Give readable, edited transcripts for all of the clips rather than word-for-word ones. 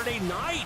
Saturday night.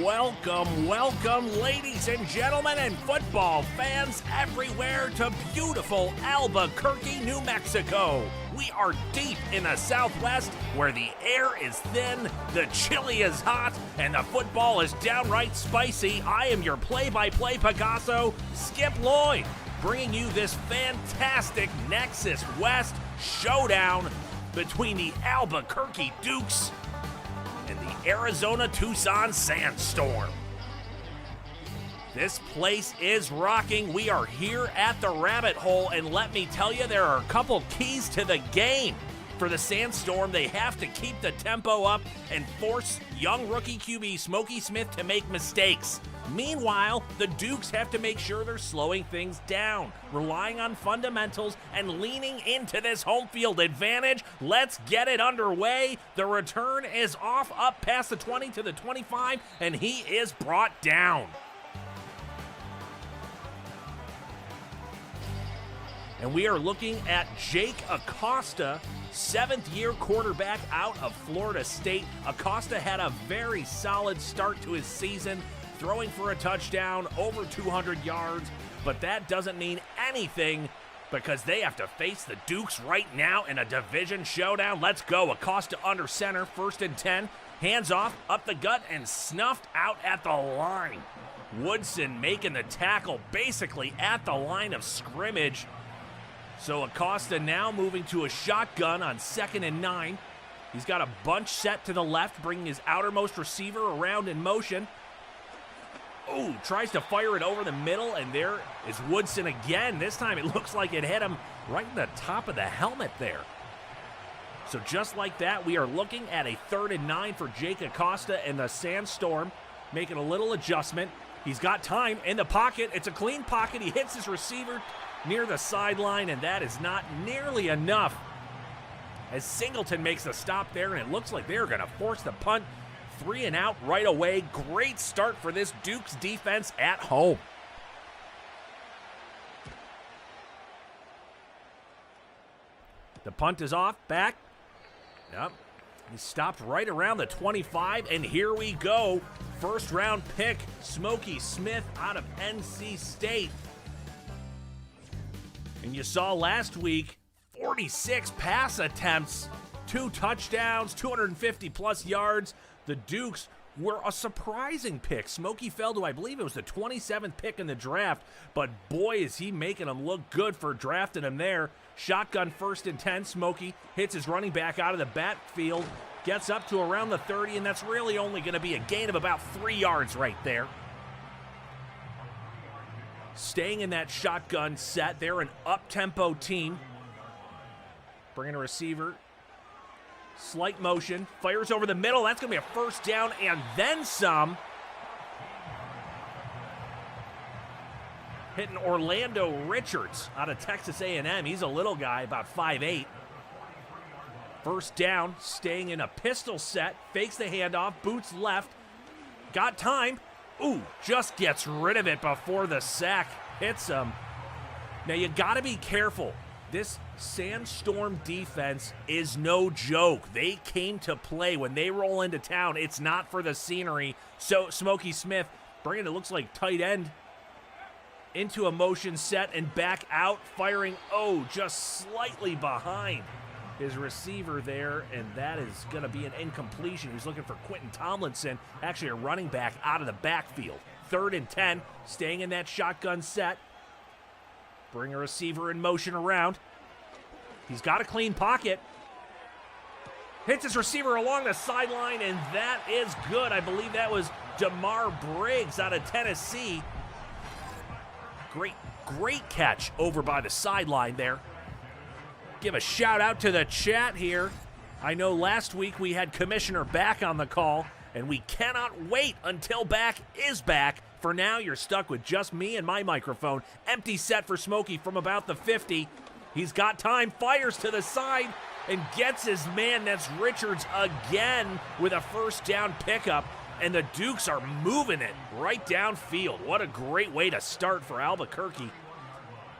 Welcome, ladies and gentlemen, and football fans everywhere to beautiful Albuquerque, New Mexico. We are deep in the Southwest where the air is thin, the chili is hot, and the football is downright spicy. I am your play-by-play Picasso, Skip Lloyd, bringing you this fantastic Nexus West showdown between the Albuquerque Dukes and the Arizona Tucson Sandstorm. This place is rocking. We are here at the Rabbithole, and let me tell you, there are a couple keys to the game. For the Sandstorm, they have to keep the tempo up and force young rookie QB Smokey Smith to make mistakes. Meanwhile, the Dukes have to make sure they're slowing things down, relying on fundamentals and leaning into this home field advantage. Let's get it underway. The return is off, up past the 20 to the 25, and he is brought down. And we are looking at Jake Acosta, seventh-year quarterback out of Florida State. Acosta had a very solid start to his season, throwing for a touchdown, over 200 yards, but that doesn't mean anything because they have to face the Dukes right now in a division showdown. Let's go. Acosta under center, 1st and 10. Hands off, up the gut, and snuffed out at the line. Woodson making the tackle basically at the line of scrimmage. So Acosta now moving to a shotgun on 2nd and 9. He's got a bunch set to the left, bringing his outermost receiver around in motion. Ooh, tries to fire it over the middle, and there is Woodson again. This time it looks like it hit him right in the top of the helmet there. So just like that, we are looking at a 3rd and 9 for Jake Acosta and the Sandstorm, making a little adjustment. He's got time in the pocket. It's a clean pocket. He hits his receiver near the sideline, and that is not nearly enough as Singleton makes a stop there, and it looks like they're going to force the punt. 3 and out right away. Great start for this Dukes defense at home. The punt is off, back. Yep. He stopped right around the 25, and here we go. First round pick, Smokey Smith out of NC State. And you saw last week, 46 pass attempts, 2 touchdowns, 250 plus yards. The Dukes were a surprising pick. Smokey fell to, I believe it was the 27th pick in the draft, but boy, is he making them look good for drafting him there. Shotgun 1st and 10, Smokey hits his running back out of the backfield, gets up to around the 30, and that's really only going to be a gain of about 3 yards right there. Staying in that shotgun set. They're an up-tempo team. Bringing a receiver. Slight motion. Fires over the middle. That's going to be a 1st down and then some. Hitting Orlando Richards out of Texas A&M. He's a little guy, about 5'8". 1st down. Staying in a pistol set. Fakes the handoff. Boots left. Got time. Ooh, just gets rid of it before the sack hits him. Now you gotta be careful. This Sandstorm defense is no joke. They came to play. When they roll into town, it's not for the scenery. So Smokey Smith bringing it looks like tight end into a motion set and back out, firing, just slightly behind his receiver there, and that is going to be an incompletion. He's looking for Quentin Tomlinson, actually a running back out of the backfield. 3rd and 10, staying in that shotgun set. Bring a receiver in motion around. He's got a clean pocket. Hits his receiver along the sideline, and that is good. I believe that was DeMar Briggs out of Tennessee. Great catch over by the sideline there. Give a shout out to the chat here. I know last week we had Commissioner Back on the call, and we cannot wait until Back is back. For now, you're stuck with just me and my microphone. Empty set for Smokey from about the 50. He's got time, fires to the side, and gets his man. That's Richards again with a 1st down pickup. And the Dukes are moving it right downfield. What a great way to start for Albuquerque.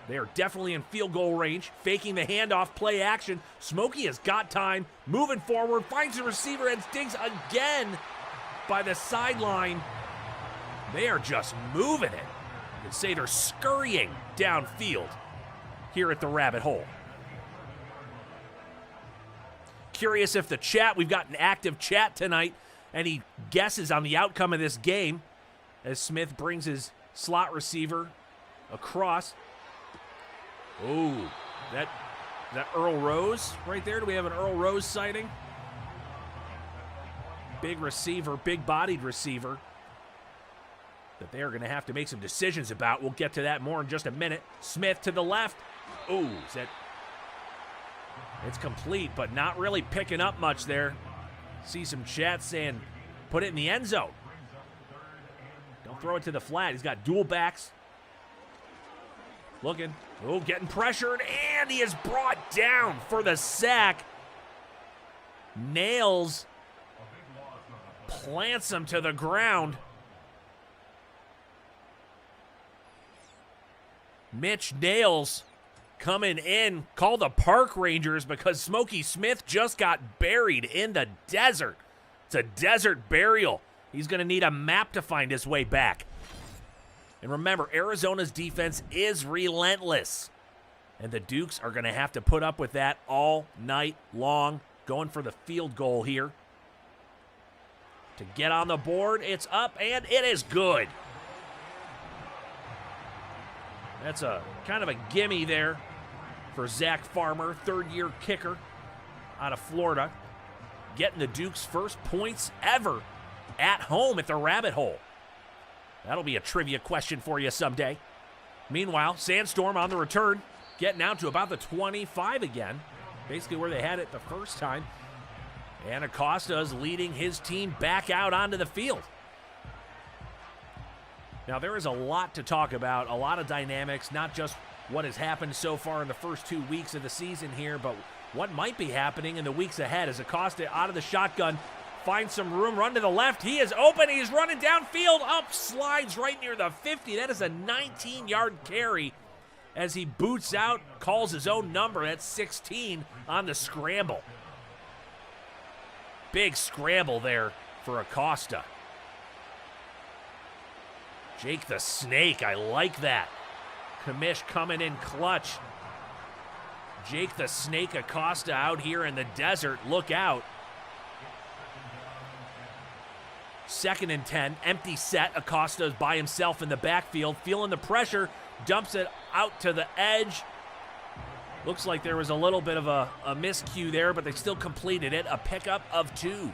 They are definitely in field goal range, faking the handoff, play action. Smokey has got time, moving forward, finds the receiver and digs again by the sideline. They are just moving it. You could say they're scurrying downfield here at the Rabbit Hole. Curious if the chat, we've got an active chat tonight, any guesses on the outcome of this game as Smith brings his slot receiver across. Oh, that Earl Rose right there? Do we have an Earl Rose sighting? Big receiver, big-bodied receiver that they're going to have to make some decisions about. We'll get to that more in just a minute. Smith to the left. Oh, it's complete, but not really picking up much there. See some chat saying, put it in the end zone. Don't throw it to the flat. He's got dual backs. Looking. Oh, getting pressured, and he is brought down for the sack. Nails. Plants him to the ground. Mitch Nails coming in. Call the park rangers because Smokey Smith just got buried in the desert. It's a desert burial. He's going to need a map to find his way back. And remember, Arizona's defense is relentless. And the Dukes are going to have to put up with that all night long. Going for the field goal here. To get on the board, it's up, and it is good. That's a kind of a gimme there for Zach Farmer, third-year kicker out of Florida. Getting the Dukes' first points ever at home at the Rabbit Hole. That'll be a trivia question for you someday. Meanwhile, Sandstorm on the return, getting out to about the 25 again. Basically where they had it the first time. And Acosta is leading his team back out onto the field. Now, there is a lot to talk about, a lot of dynamics, not just what has happened so far in the first 2 weeks of the season here, but what might be happening in the weeks ahead as Acosta out of the shotgun, finds some room, run to the left. He is open. He's running downfield, up, slides right near the 50. That is a 19-yard carry as he boots out, calls his own number. That's 16 on the scramble. Big scramble there for Acosta. Jake the Snake, I like that. Kamish coming in clutch. Jake the Snake Acosta out here in the desert. Look out. 2nd and 10, empty set. Acosta is by himself in the backfield, feeling the pressure, dumps it out to the edge. Looks like there was a little bit of a miscue there, but they still completed it. A pickup of 2.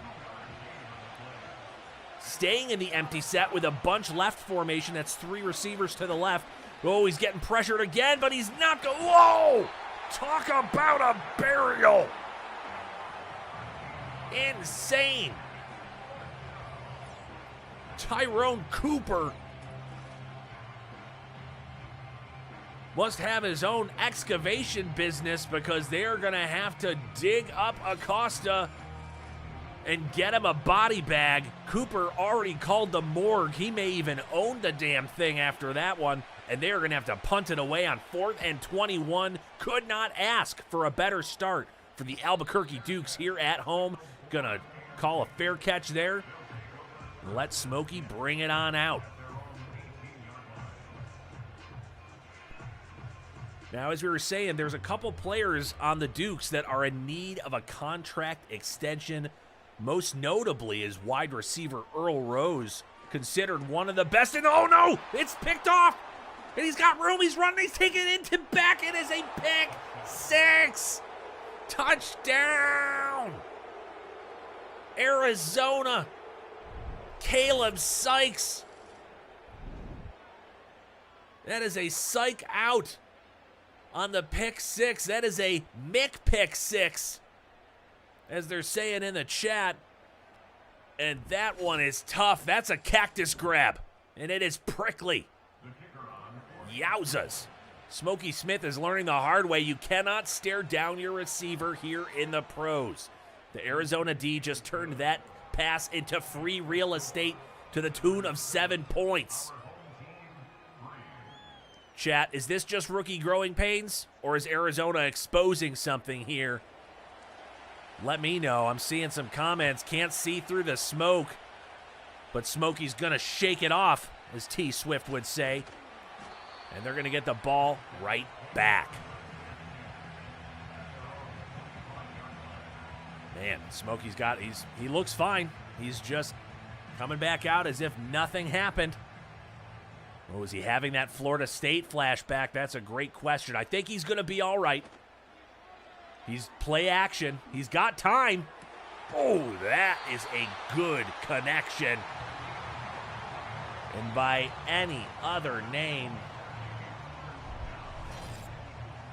Staying in the empty set with a bunch left formation. That's 3 receivers to the left. Oh, he's getting pressured again, but he's not going. Whoa! Talk about a burial. Insane. Tyrone Cooper must have his own excavation business because they are going to have to dig up Acosta and get him a body bag. Cooper already called the morgue. He may even own the damn thing after that one, and they are going to have to punt it away on 4th and 21. Could not ask for a better start for the Albuquerque Dukes here at home. Going to call a fair catch there. Let Smokey bring it on out. Now, as we were saying, there's a couple players on the Dukes that are in need of a contract extension. Most notably is wide receiver Earl Rose, considered one of the best. And oh no, it's picked off. And he's got room. He's running. He's taking it into back. It is a pick 6. Touchdown. Arizona. Caleb Sykes. That is a psych out on the pick 6. That is a Mick pick 6, as they're saying in the chat. And that one is tough. That's a cactus grab, and it is prickly. Yowzas. Smokey Smith is learning the hard way. You cannot stare down your receiver here in the pros. The Arizona D just turned that pass into free real estate to the tune of 7 points. Chat, is this just rookie growing pains, or is Arizona exposing something here? Let me know. I'm seeing some comments. Can't see through the smoke, but Smokey's going to shake it off, as T. Swift would say. And they're going to get the ball right back. Man, Smokey's got, he looks fine. He's just coming back out as if nothing happened. Or was he having that Florida State flashback? That's a great question. I think he's going to be all right. He's play action. He's got time. Oh, that is a good connection. And by any other name,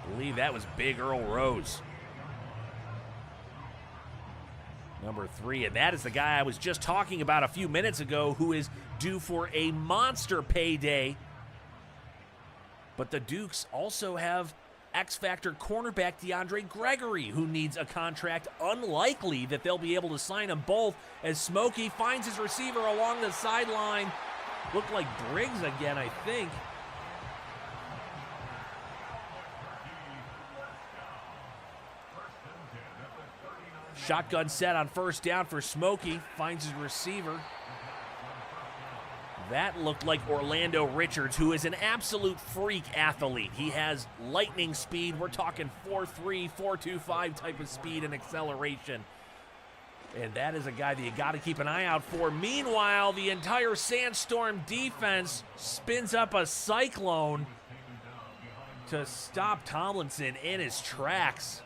I believe that was Big Earl Rose. Number 3, and that is the guy I was just talking about a few minutes ago who is due for a monster payday. But the Dukes also have X-Factor cornerback DeAndre Gregory, who needs a contract. Unlikely that they'll be able to sign them both, as Smokey finds his receiver along the sideline. Looked like Briggs again, I think. Shotgun set on first down for Smokey. Finds his receiver. That looked like Orlando Richards, who is an absolute freak athlete. He has lightning speed. We're talking 4.3, 4.25 type of speed and acceleration. And that is a guy that you got to keep an eye out for. Meanwhile, the entire Sandstorm defense spins up a cyclone to stop Tomlinson in his tracks.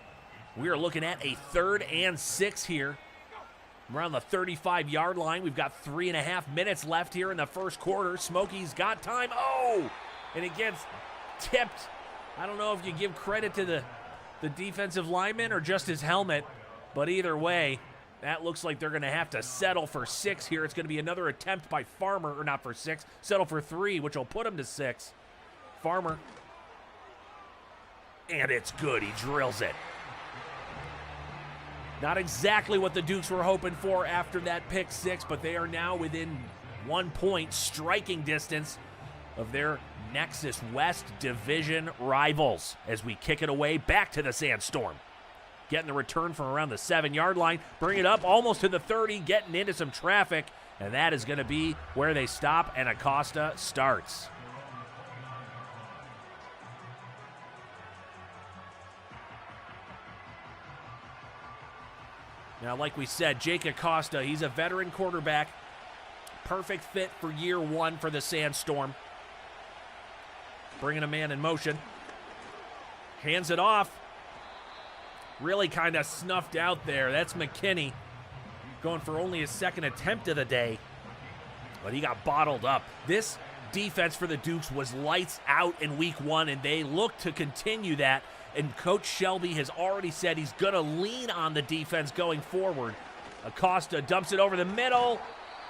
We are looking at a 3rd and 6 here. Around the 35-yard line. We've got 3.5 minutes left here in the first quarter. Smokey's got time. Oh! And it gets tipped. I don't know if you give credit to the defensive lineman or just his helmet, but either way, that looks like they're going to have to settle for 6 here. It's going to be another attempt by Farmer, or not for 6, settle for 3, which will put him to 6. Farmer. And it's good. He drills it. Not exactly what the Dukes were hoping for after that pick 6, but they are now within 1 point striking distance of their Nexus West Division rivals as we kick it away back to the Sandstorm. Getting the return from around the 7-yard line, bring it up almost to the 30, getting into some traffic, and that is going to be where they stop and Acosta starts. Now, like we said, Jake Acosta, he's a veteran quarterback. Perfect fit for year 1 for the Sandstorm. Bringing a man in motion. Hands it off. Really kind of snuffed out there. That's McKinney going for only his 2nd attempt of the day. But he got bottled up. This defense for the Dukes was lights out in week 1, and they look to continue that. And Coach Shelby has already said he's going to lean on the defense going forward. Acosta dumps it over the middle,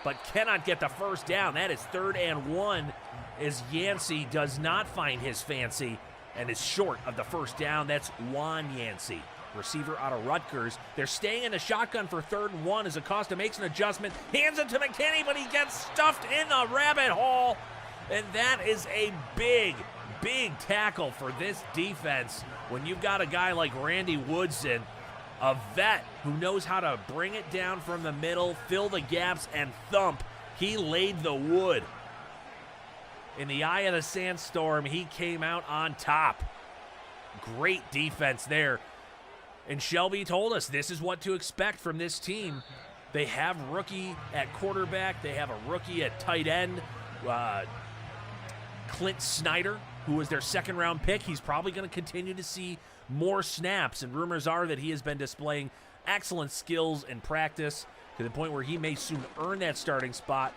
but cannot get the first down. That is 3rd and 1 as Yancey does not find his fancy and is short of the first down. That's Juan Yancey, receiver out of Rutgers. They're staying in the shotgun for 3rd and 1 as Acosta makes an adjustment, hands it to McKinney, but he gets stuffed in the rabbit hole. And that is a big tackle for this defense when you've got a guy like Randy Woodson, a vet who knows how to bring it down from the middle, fill the gaps, and thump. He laid the wood. In the eye of the Sandstorm, he came out on top. Great defense there. And Shelby told us this is what to expect from this team. They have rookie at quarterback. They have a rookie at tight end. Clint Snyder, who was their 2nd-round pick. He's probably going to continue to see more snaps, and rumors are that he has been displaying excellent skills in practice to the point where he may soon earn that starting spot.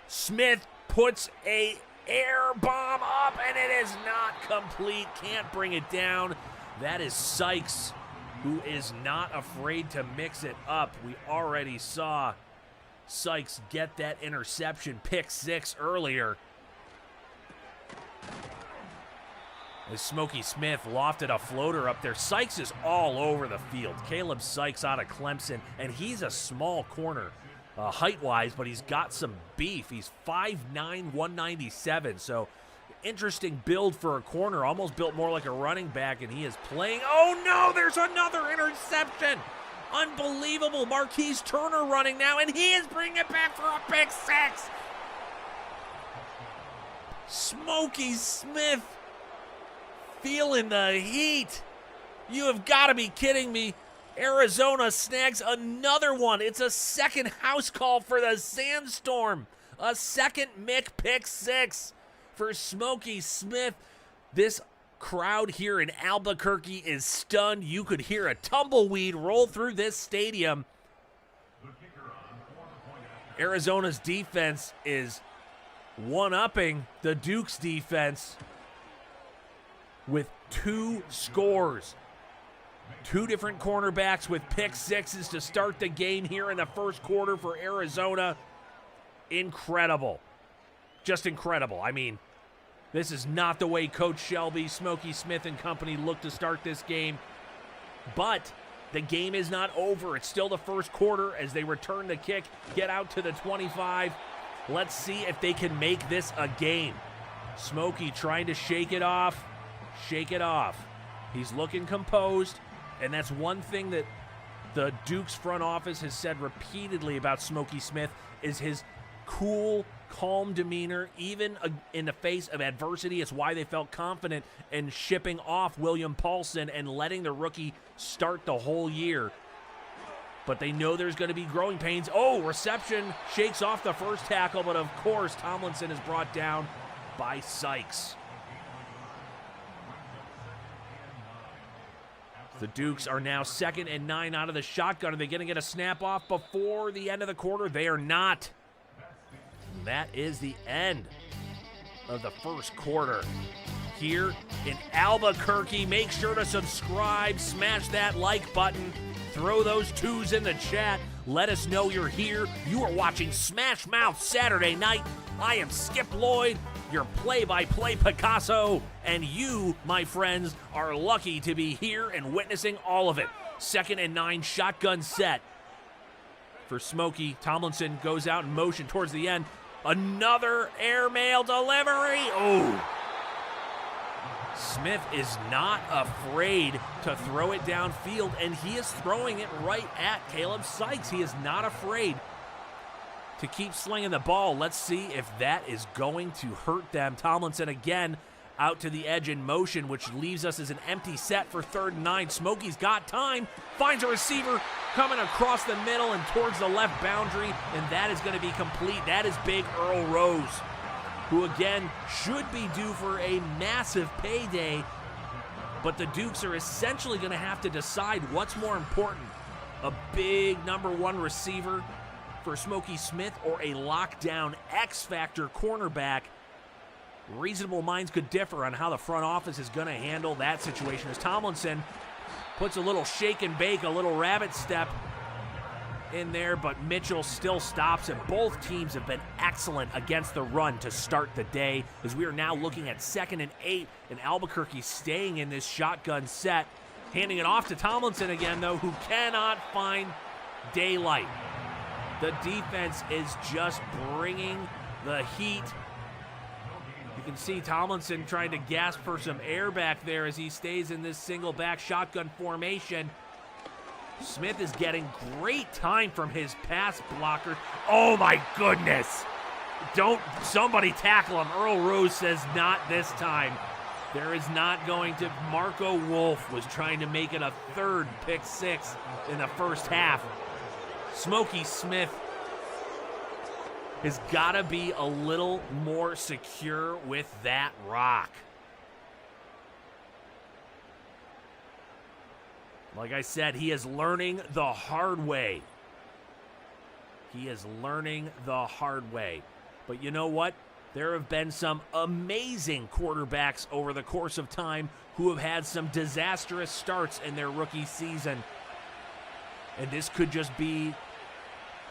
Smith puts a air bomb up, and it is not complete. Can't bring it down. That is Sykes, who is not afraid to mix it up. We already saw Sykes get that interception, pick 6 earlier. As Smokey Smith lofted a floater up there. Sykes is all over the field. Caleb Sykes out of Clemson, and he's a small corner height-wise, but he's got some beef. He's 5'9", 197, so interesting build for a corner, almost built more like a running back, and he is playing. Oh no, there's another interception. Unbelievable. Marquise Turner running now, and he is bringing it back for a pick six. Smokey Smith feeling the heat. You have got to be kidding me. Arizona snags another one. It's a second house call for the Sandstorm. A second Mick pick six for Smokey Smith. This crowd here in Albuquerque is stunned. You could hear a tumbleweed roll through this stadium. Arizona's defense is one-upping the Dukes defense with 2 scores. 2 different cornerbacks with pick sixes to start the game here in the first quarter for Arizona. Incredible. Just incredible. I mean, this is not the way Coach Shelby, Smokey Smith, and company look to start this game. But the game is not over. It's still the first quarter as they return the kick, get out to the 25. Let's see if they can make this a game. Smokey trying to shake it off. Shake it off. He's looking composed, and that's one thing that the Dukes front office has said repeatedly about Smokey Smith is his cool, calm demeanor, even in the face of adversity. It's why they felt confident in shipping off William Paulson and letting the rookie start the whole year. But they know there's going to be growing pains. Oh, reception shakes off the first tackle, but of course Tomlinson is brought down by Sykes. The Dukes are now 2nd and 9 out of the shotgun. Are they going to get a snap off before the end of the quarter? They are not. And that is the end of the first quarter here in Albuquerque. Make sure to subscribe, smash that like button, throw those 2s in the chat. Let us know you're here. You are watching Smash Mouth Saturday night. I am Skip Lloyd, your play-by-play Picasso, and you, my friends, are lucky to be here and witnessing all of it. 2nd and 9 shotgun set for Smokey. Tomlinson goes out in motion towards the end. Another airmail delivery. Oh. Smith is not afraid to throw it downfield, and he is throwing it right at Caleb Sykes. He is not afraid to keep slinging the ball. Let's see if that is going to hurt them. Tomlinson again out to the edge in motion, which leaves us as an empty set for 3rd and 9. Smokey's got time, finds a receiver coming across the middle and towards the left boundary, and that is going to be complete. That is big Earl Rose, who again should be due for a massive payday, but the Dukes are essentially going to have to decide what's more important, a big number 1 receiver for Smokey Smith or a lockdown X-Factor cornerback. Reasonable minds could differ on how the front office is going to handle that situation as Tomlinson puts a little shake and bake, a little rabbit step in there, but Mitchell still stops it. Both teams have been excellent against the run to start the day as we are now looking at 2nd and 8 and Albuquerque staying in this shotgun set. Handing it off to Tomlinson again, though, who cannot find daylight. The defense is just bringing the heat. You can see Tomlinson trying to gasp for some air back there as he stays in this single back shotgun formation. Smith is getting great time from his pass blocker. Oh my goodness. Don't somebody tackle him. Earl Rose says not this time. There is not going to. Marco Wolf was trying to make it a 3rd pick 6 in the first half. Smokey Smith has got to be a little more secure with that rock. Like I said, he is learning the hard way. He is learning the hard way. But you know what? There have been some amazing quarterbacks over the course of time who have had some disastrous starts in their rookie season. And this could just be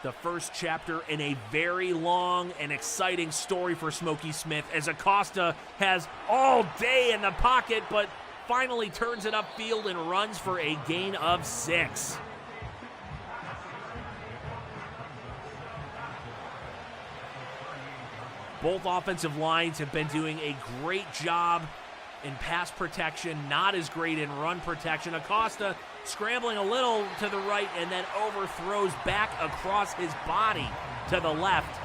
the first chapter in a very long and exciting story for Smokey Smith as Acosta has all day in the pocket, but finally turns it upfield and runs for a gain of 6. Both offensive lines have been doing a great job in pass protection, not as great in run protection. Acosta scrambling a little to the right and then overthrows back across his body to the left.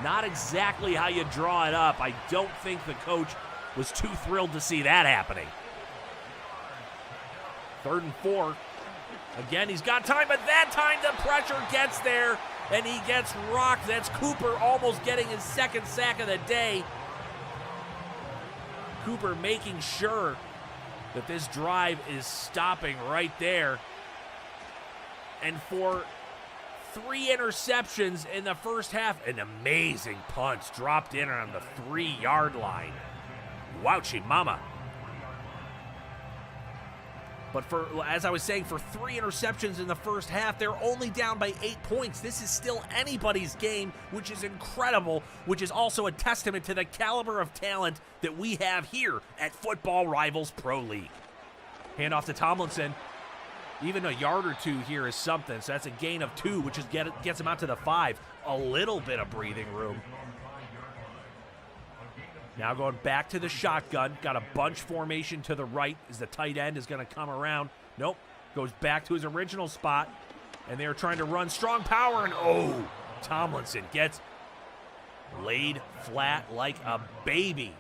Not exactly how you draw it up. I don't think the coach was too thrilled to see that happening. 3rd and 4. Again, he's got time, but that time the pressure gets there, and he gets rocked. That's Cooper almost getting his 2nd sack of the day. Cooper making sure that this drive is stopping right there. And for 3 interceptions in the first half, an amazing punt dropped in on the 3-yard line. Wouchie mama. But as I was saying, for 3 interceptions in the first half, they're only down by 8 points. This is still anybody's game, which is incredible, which is also a testament to the caliber of talent that we have here at Football Rivals Pro League. Handoff to Tomlinson. Even a yard or 2 here is something, so that's a gain of 2, which is gets him out to the 5. A little bit of breathing room. Now going back to the shotgun. Got a bunch formation to the right as the tight end is going to come around. Nope. Goes back to his original spot. And they're trying to run strong power. And Tomlinson gets laid flat like a baby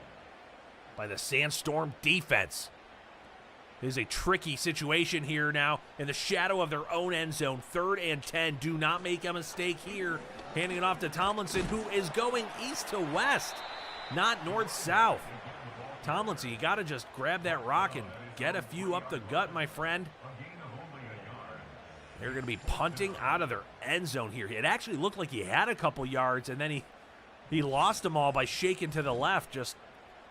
by the Sandstorm defense. It is a tricky situation here now in the shadow of their own end zone. 3rd and 10. Do not make a mistake here. Handing it off to Tomlinson, who is going east to west, not north-south. Tomlinson, you got to just grab that rock and get a few up the gut, my friend. They're going to be punting out of their end zone here. It actually looked like he had a couple yards, and then he lost them all by shaking to the left. Just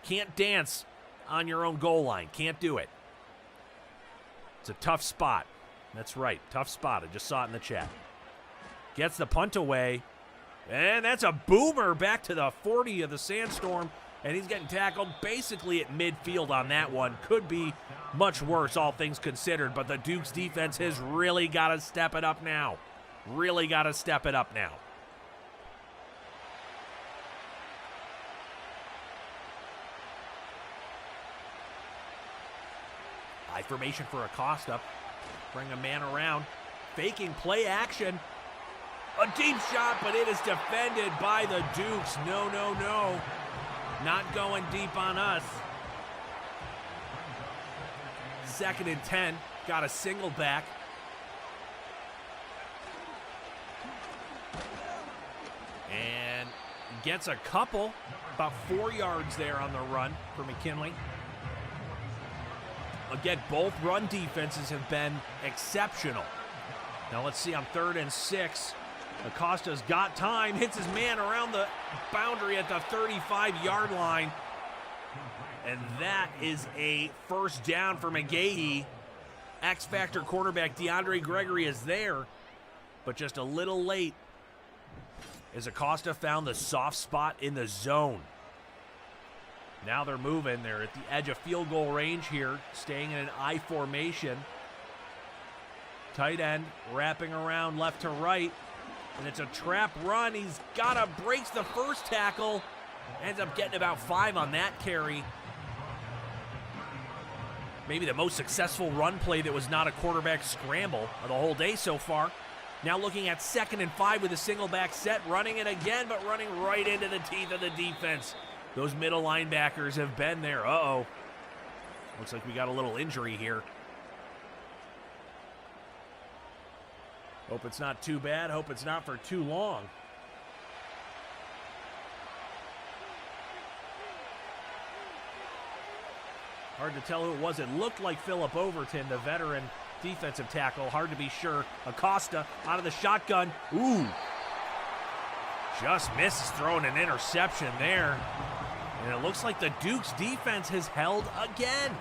can't dance on your own goal line. Can't do it. It's a tough spot. That's right, tough spot. I just saw it in the chat. Gets the punt away. And that's a boomer back to the 40 of the Sandstorm. And he's getting tackled basically at midfield on that one. Could be much worse, all things considered. But the Dukes defense has really got to step it up now. Really got to step it up now. High formation for Acosta. Bring a man around. Faking play action. A deep shot, but it is defended by the Dukes. No, no, no. Not going deep on us. 2nd and 10. Got a single back. And gets a couple. About 4 yards there on the run for McKinley. Again, both run defenses have been exceptional. Now let's see on 3rd and 6. Acosta's got time, hits his man around the boundary at the 35-yard line. And that is a first down for McGahee. X-Factor quarterback DeAndre Gregory is there, but just a little late as Acosta found the soft spot in the zone. Now they're moving. They're at the edge of field goal range here, staying in an I formation. Tight end wrapping around left to right. And it's a trap run. He's got to breaks the first tackle. Ends up getting about 5 on that carry. Maybe the most successful run play that was not a quarterback scramble of the whole day so far. Now looking at 2nd and 5 with a single back set. Running it again, but running right into the teeth of the defense. Those middle linebackers have been there. Uh-oh. Looks like we got a little injury here. Hope it's not too bad. Hope it's not for too long. Hard to tell who it was. It looked like Phillip Overton, the veteran defensive tackle. Hard to be sure. Acosta out of the shotgun. Ooh. Just misses throwing an interception there. And it looks like the Dukes defense has held again.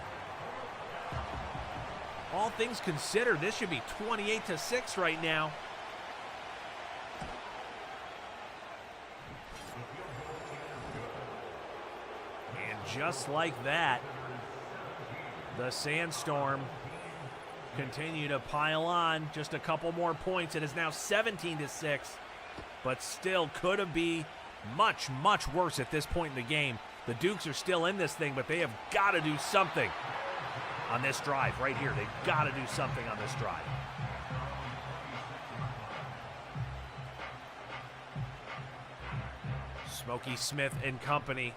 All things considered, this should be 28-6 right now. And just like that, the Sandstorm continue to pile on. Just a couple more points. It is now 17-6, but still could be much, much worse at this point in the game. The Dukes are still in this thing, but they have got to do something on this drive right here. They've got to do something on this drive. Smokey Smith and company.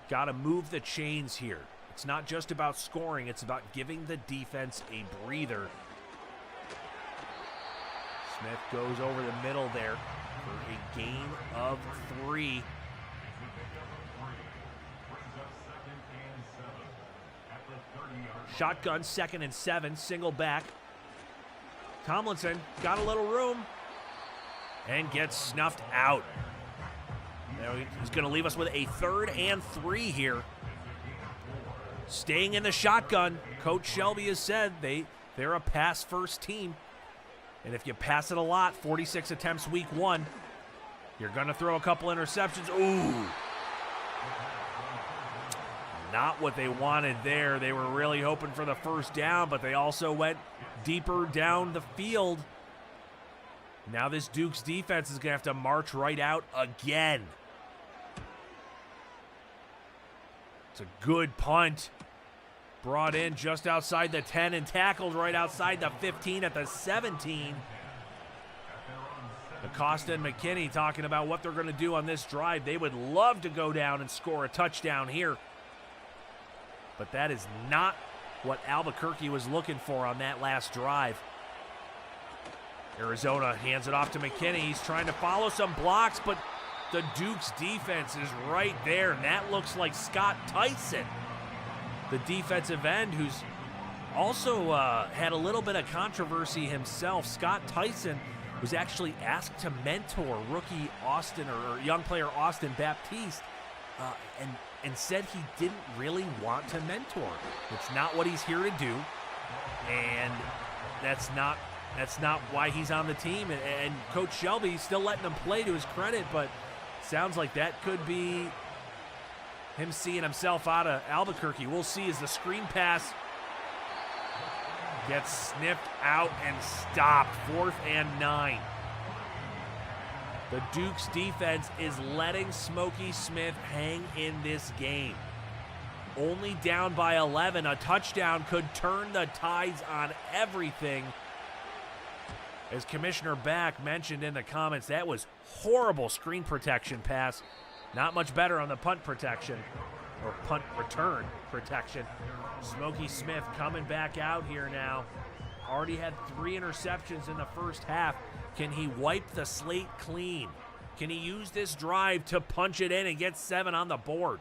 Got to move the chains here. It's not just about scoring, it's about giving the defense a breather. Smith goes over the middle there for a gain of 3. Shotgun, 2nd and 7, single back. Tomlinson got a little room and gets snuffed out. Now he's going to leave us with a 3rd and 3 here. Staying in the shotgun. Coach Shelby has said they're a pass-first team. And if you pass it a lot, 46 attempts week 1, you're going to throw a couple interceptions. Ooh. Not what they wanted there. They were really hoping for the first down, but they also went deeper down the field. Now this Dukes defense is going to have to march right out again. It's a good punt. Brought in just outside the 10 and tackled right outside the 15 at the 17. Acosta and McKinney talking about what they're going to do on this drive. They would love to go down and score a touchdown here. But that is not what Albuquerque was looking for on that last drive. Arizona hands it off to McKinney. He's trying to follow some blocks, but the Dukes defense is right there. And that looks like Scott Tyson, the defensive end, who's also had a little bit of controversy himself. Scott Tyson was actually asked to mentor rookie Austin, or young player Austin Baptiste, and said he didn't really want to mentor. It's not what he's here to do, and that's not why he's on the team. And Coach Shelby still letting him play, to his credit, but sounds like that could be him seeing himself out of Albuquerque. We'll see as the screen pass gets sniffed out and stopped. 4th and 9. The Dukes defense is letting Smokey Smith hang in this game. Only down by 11. A touchdown could turn the tides on everything. As Commissioner Back mentioned in the comments, that was horrible screen protection pass. Not much better on the punt protection, or punt return protection. Smokey Smith coming back out here now. Already had 3 interceptions in the first half. Can he wipe the slate clean? Can he use this drive to punch it in and get 7 on the board?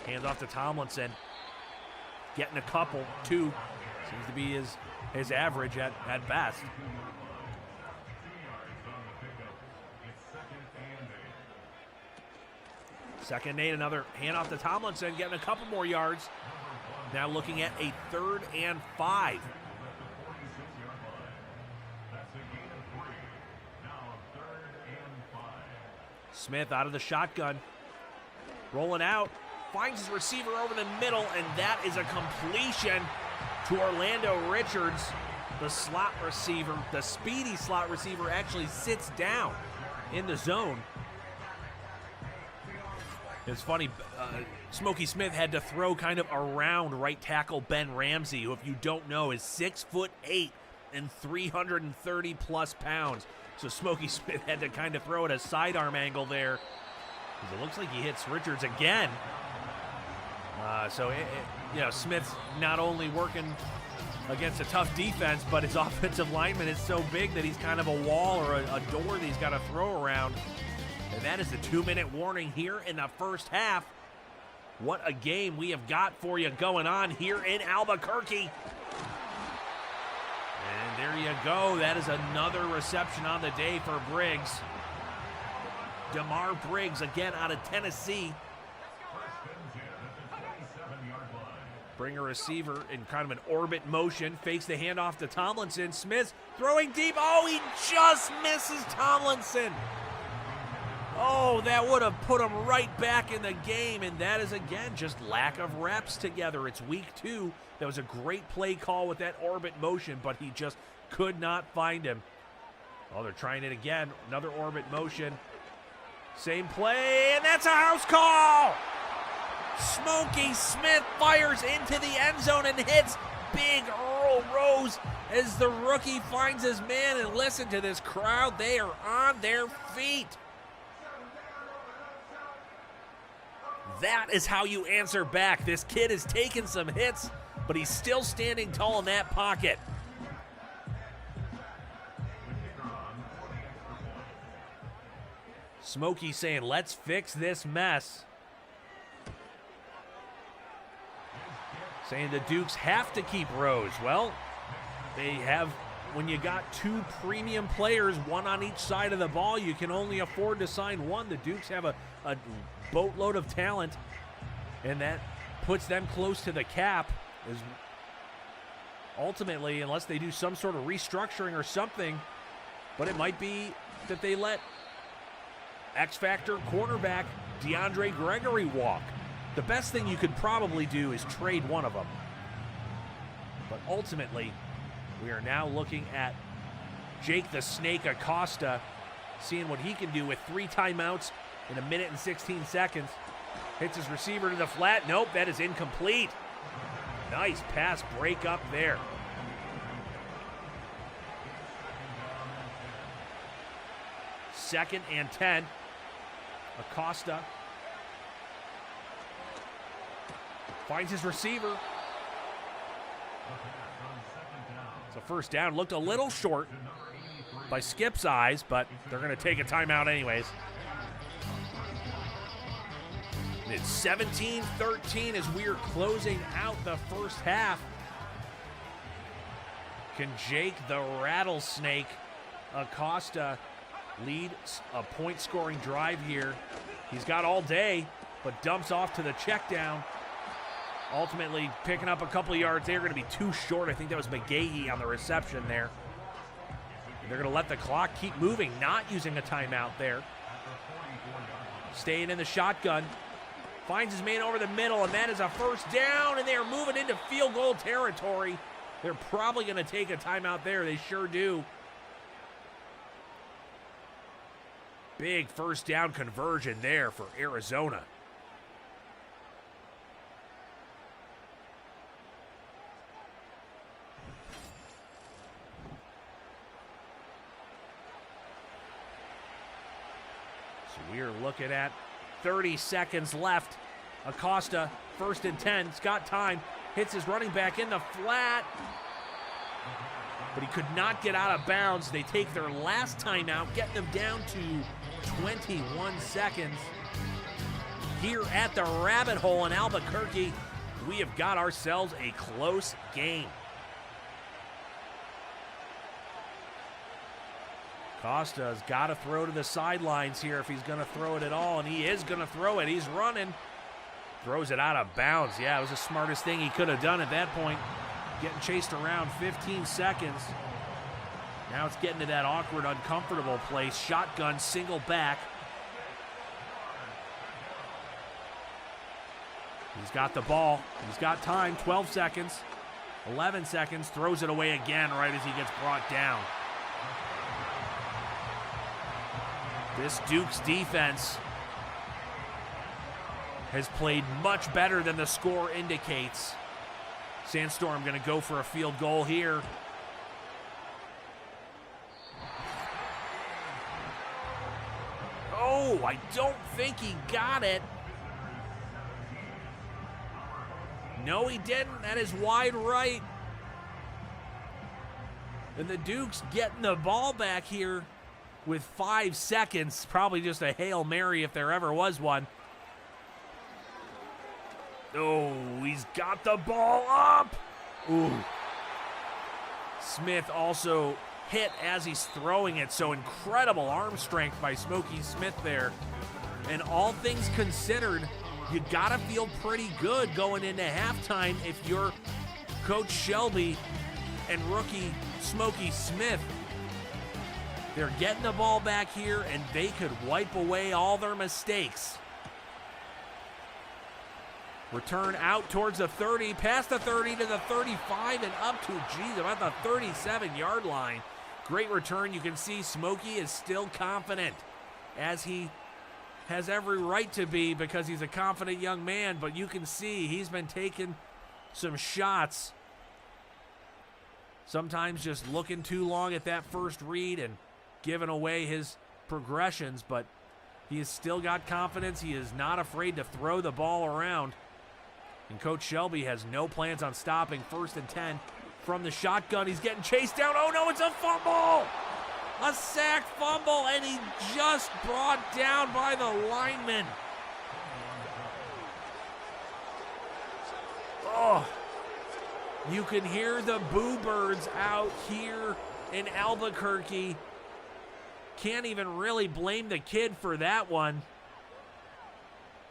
Hands off to Tomlinson. Getting a couple, 2. Seems to be his average at best. Second and 8, another handoff to Tomlinson, getting a couple more yards. Now looking at a 3rd and 5. Smith out of the shotgun. Rolling out. Finds his receiver over the middle, and that is a completion to Orlando Richards. The slot receiver, the speedy slot receiver, actually sits down in the zone. It's funny, Smokey Smith had to throw kind of around right tackle Ben Ramsey, who, if you don't know, is 6'8" and 330 plus pounds. So Smokey Smith had to kind of throw at a sidearm angle there, because it looks like he hits Richards again. Smith's not only working against a tough defense, but his offensive lineman is so big that he's kind of a wall or a door that he's got to throw around. And that is the 2-minute warning here in the first half. What a game we have got for you going on here in Albuquerque. And there you go. That is another reception on the day for Briggs. DeMar Briggs again out of Tennessee. Bring a receiver in kind of an orbit motion. Fakes the handoff to Tomlinson. Smith throwing deep. Oh, he just misses Tomlinson. Oh, that would have put him right back in the game, and that is, again, just lack of reps together. It's week 2. That was a great play call with that orbit motion, but he just could not find him. Oh, they're trying it again. Another orbit motion. Same play, and that's a house call! Smokey Smith fires into the end zone and hits Big Earl Rose as the rookie finds his man. And listen to this crowd. They are on their feet. That is how you answer back. This kid has taken some hits, but he's still standing tall in that pocket. Smokey saying, let's fix this mess. Saying the Dukes have to keep Rose. Well, they have, when you got two premium players, one on each side of the ball, you can only afford to sign one. The Dukes have a boatload of talent, and that puts them close to the cap. Is ultimately, unless they do some sort of restructuring or something, but it might be that they let X-Factor cornerback DeAndre Gregory walk. The best thing you could probably do is trade one of them. But ultimately, we are now looking at Jake the Snake Acosta, seeing what he can do with 3 timeouts in 1 minute and 16 seconds. Hits his receiver to the flat. Nope, that is incomplete. Nice pass break up there. Second and 10. Acosta finds his receiver. So first down, looked a little short by Skip's eyes, but they're going to take a timeout anyways. And it's 17-13 as we are closing out the first half. Can Jake the Rattlesnake Acosta lead a point-scoring drive here? He's got all day, but dumps off to the check down. Ultimately picking up a couple of yards. They're going to be too short. I think that was McGahee on the reception there. They're going to let the clock keep moving, not using a timeout there. Staying in the shotgun. Finds his man over the middle, and that is a first down, and they are moving into field goal territory. They're probably going to take a timeout there. They sure do. Big first down conversion there for Arizona. So we are looking at 30 seconds left. Acosta, 1st and 10. He's got time. Hits his running back in the flat. But he could not get out of bounds. They take their last timeout, getting them down to 21 seconds. Here at the Rabbithole in Albuquerque, we have got ourselves a close game. Costa's got to throw to the sidelines here if he's going to throw it at all, and he is going to throw it. He's running. Throws it out of bounds. Yeah, it was the smartest thing he could have done at that point. Getting chased around 15 seconds. Now it's getting to that awkward, uncomfortable place. Shotgun, single back. He's got the ball. He's got time. 12 seconds. 11 seconds. Throws it away again right as he gets brought down. This Dukes defense has played much better than the score indicates. Sandstorm going to go for a field goal here. Oh, I don't think he got it. No, he didn't. That is wide right. And the Dukes getting the ball back here with 5 seconds. Probably just a Hail Mary if there ever was one. Oh, he's got the ball up. Ooh. Smith also hit as he's throwing it, so incredible arm strength by Smokey Smith there. And all things considered, you gotta feel pretty good going into halftime if you're Coach Shelby and rookie Smokey Smith. They're getting the ball back here, and they could wipe away all their mistakes. Return out towards the 30, past the 30 to the 35, and up to, about the 37-yard line. Great return. You can see Smokey is still confident, as he has every right to be because he's a confident young man, but you can see he's been taking some shots. Sometimes just looking too long at that first read and giving away his progressions, but he has still got confidence. He is not afraid to throw the ball around. And Coach Shelby has no plans on stopping. 1st and 10 from the shotgun. He's getting chased down. Oh no, it's a fumble! A sack fumble, and he just brought down by the lineman. Oh, you can hear the boo birds out here in Albuquerque. Can't even really blame the kid for that one.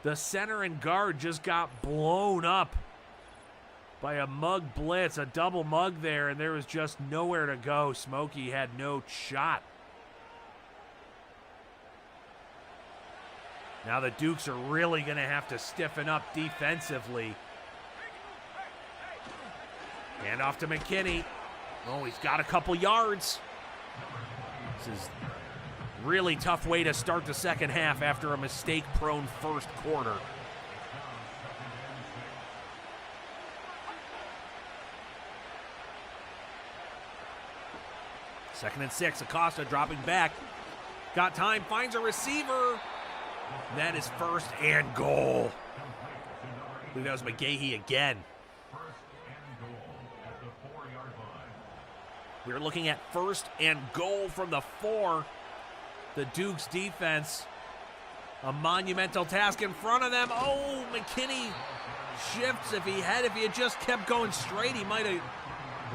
The center and guard just got blown up by a mug blitz, a double mug there, and there was just nowhere to go. Smokey had no shot. Now the Dukes are really going to have to stiffen up defensively. Hand off to McKinney. Oh, he's got a couple yards. This is really tough way to start the second half after a mistake-prone first quarter. Second and 6, Acosta dropping back. Got time, finds a receiver. That is 1st and goal. I believe that was McGahee again. We're looking at 1st and goal from the 4. The Dukes defense, a monumental task in front of them. Oh, McKinney shifts. If he had just kept going straight, he might have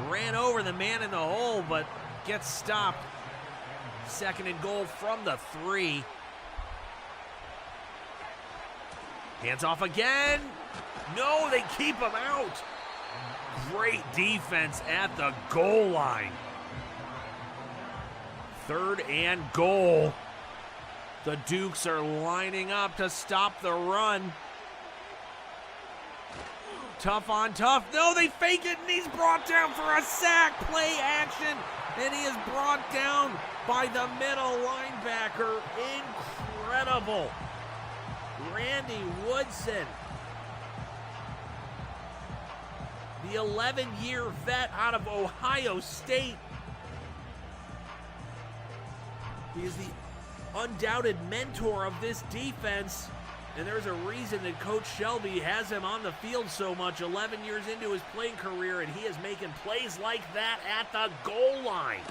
ran over the man in the hole, but gets stopped. 2nd and goal from the 3. Hands off again. No, they keep him out. Great defense at the goal line. 3rd and goal. The Dukes are lining up to stop the run. Tough on tough. No, they fake it, and he's brought down for a sack. Play action, and he is brought down by the middle linebacker. Incredible. Randy Woodson, the 11-year vet out of Ohio State. He is the undoubted mentor of this defense, and there's a reason that Coach Shelby has him on the field so much. 11 years into his playing career, and he is making plays like that at the goal line.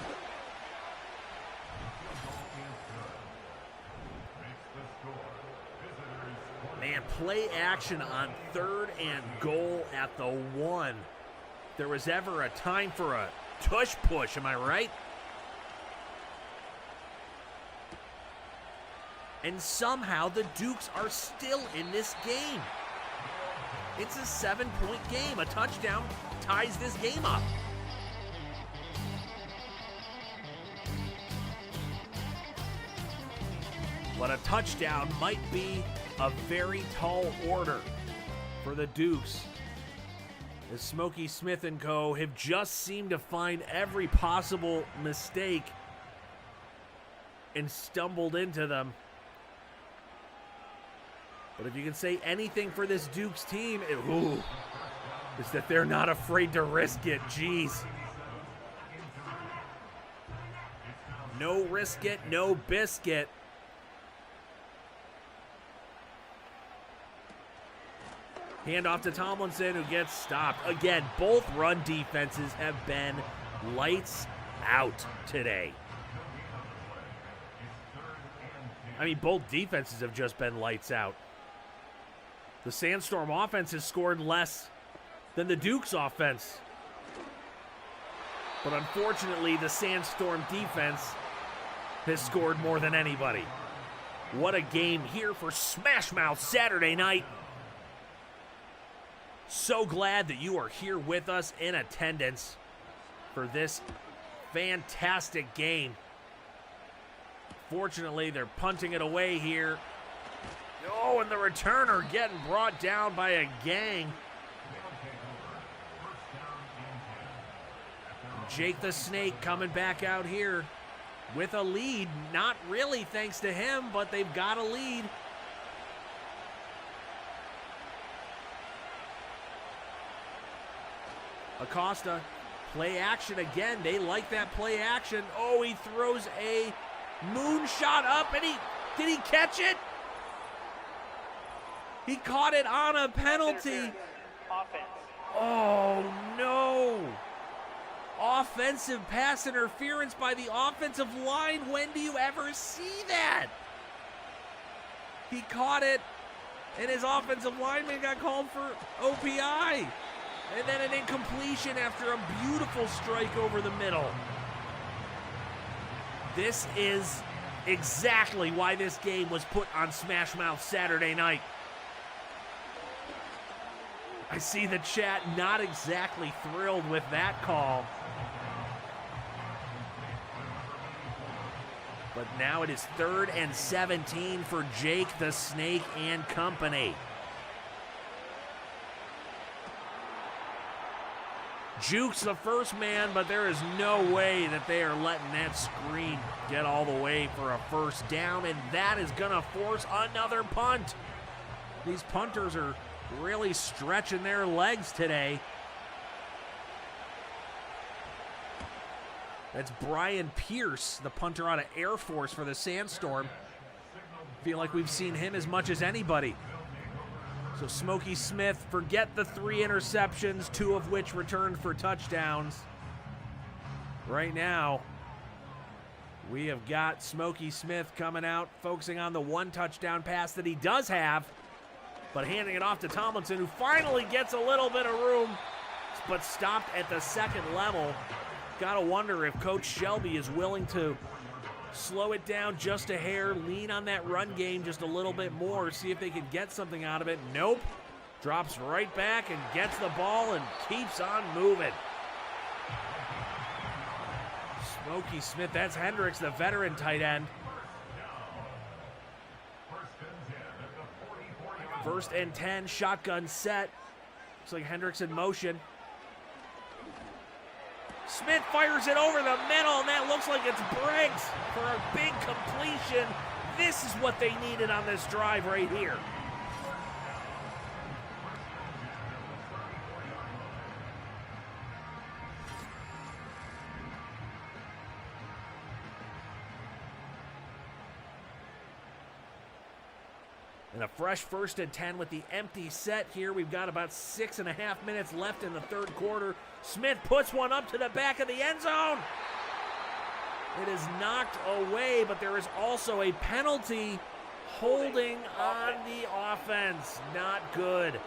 Man, play action on 3rd and goal at the 1. If there was ever a time for a tush push, am I right? And somehow the Dukes are still in this game. It's a 7-point game. A touchdown ties this game up. But a touchdown might be a very tall order for the Dukes, as Smokey Smith and co. have just seemed to find every possible mistake and stumbled into them. But if you can say anything for this Dukes team, is that they're not afraid to risk it. Jeez. No risk it, no biscuit. Hand off to Tomlinson, who gets stopped. Again, both run defenses have been lights out today. I mean, both defenses have just been lights out. The Sandstorm offense has scored less than the Dukes offense. But unfortunately, the Sandstorm defense has scored more than anybody. What a game here for SMASHMOUTH Saturday night. So glad that you are here with us in attendance for this fantastic game. Fortunately, they're punting it away here. Oh, and the returner getting brought down by a gang. Jake the Snake coming back out here with a lead. Not really thanks to him, but they've got a lead. Acosta, play action again. They like that play action. Oh, he throws a moonshot up, and did he catch it? He caught it on a penalty. Oh, no. Offensive pass interference by the offensive line. When do you ever see that? He caught it, and his offensive lineman got called for OPI. And then an incompletion after a beautiful strike over the middle. This is exactly why this game was put on SMASHMOUTH Saturday night. I see the chat not exactly thrilled with that call. But now it is 3rd and 17 for Jake the Snake and company. Jukes the first man, but there is no way that they are letting that screen get all the way for a first down, and that is going to force another punt. These punters are really stretching their legs today. That's Brian Pierce, the punter out of Air Force for the Sandstorm. Feel like we've seen him as much as anybody. So Smokey Smith, forget the 3 interceptions, 2 of which returned for touchdowns. Right now, we have got Smokey Smith coming out, focusing on the 1 touchdown pass that he does have, but handing it off to Tomlinson, who finally gets a little bit of room, but stopped at the 2nd level. Gotta wonder if Coach Shelby is willing to slow it down just a hair, lean on that run game just a little bit more, see if they can get something out of it. Nope. Drops right back and gets the ball and keeps on moving. Smokey Smith, that's Hendricks, the veteran tight end. 1st and 10, shotgun set. Looks like Hendricks in motion. Smith fires it over the middle, and that looks like it's Briggs for a big completion. This is what they needed on this drive right here. And a fresh 1st and 10 with the empty set here. We've got about 6.5 minutes left in the 3rd quarter. Smith puts one up to the back of the end zone. It is knocked away, but there is also a penalty holding on the offense. Not good.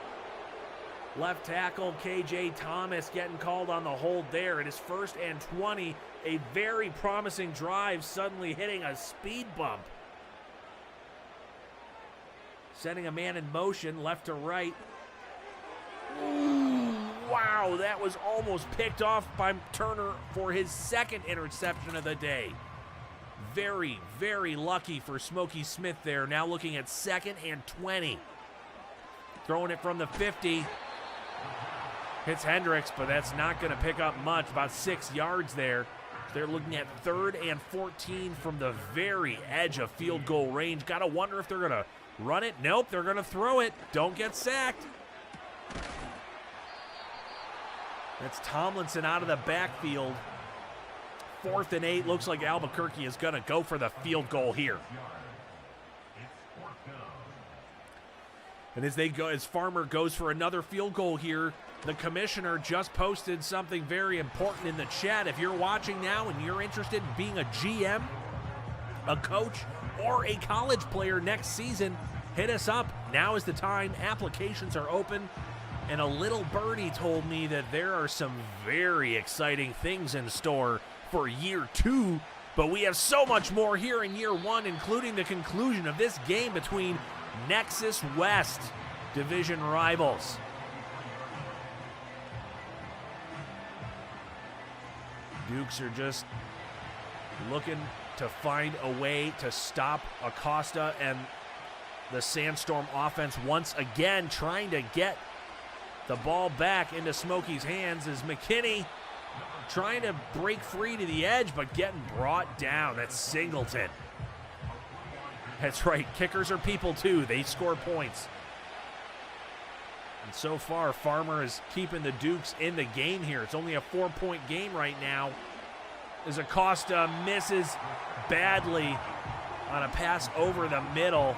Left tackle KJ Thomas getting called on the hold there. It is 1st and 20. A very promising drive suddenly hitting a speed bump. Sending a man in motion left to right. Ooh, wow, that was almost picked off by Turner for his 2nd interception of the day. Very, very lucky for Smokey Smith there. Now looking at 2nd and 20. Throwing it from the 50. Hits Hendricks, but that's not going to pick up much. About 6 yards there. They're looking at 3rd and 14 from the very edge of field goal range. Got to wonder if they're going to run it. Nope, they're going to throw it. Don't get sacked. That's Tomlinson out of the backfield. 4th and 8. Looks like Albuquerque is going to go for the field goal here. And as they go, as Farmer goes for another field goal here, the commissioner just posted something very important in the chat. If you're watching now and you're interested in being a GM, a coach, or a college player next season, hit us up. Now is the time. Applications are open. And a little birdie told me that there are some very exciting things in store for year 2. But we have so much more here in year 1, including the conclusion of this game between Nexus West division rivals. Dukes are just looking to find a way to stop Acosta and the Sandstorm offense once again, trying to get the ball back into Smokey's hands as McKinney trying to break free to the edge, but getting brought down. That's Singleton. That's right, kickers are people too. They score points. And so far, Farmer is keeping the Dukes in the game here. It's only a 4-point game right now, as Acosta misses badly on a pass over the middle,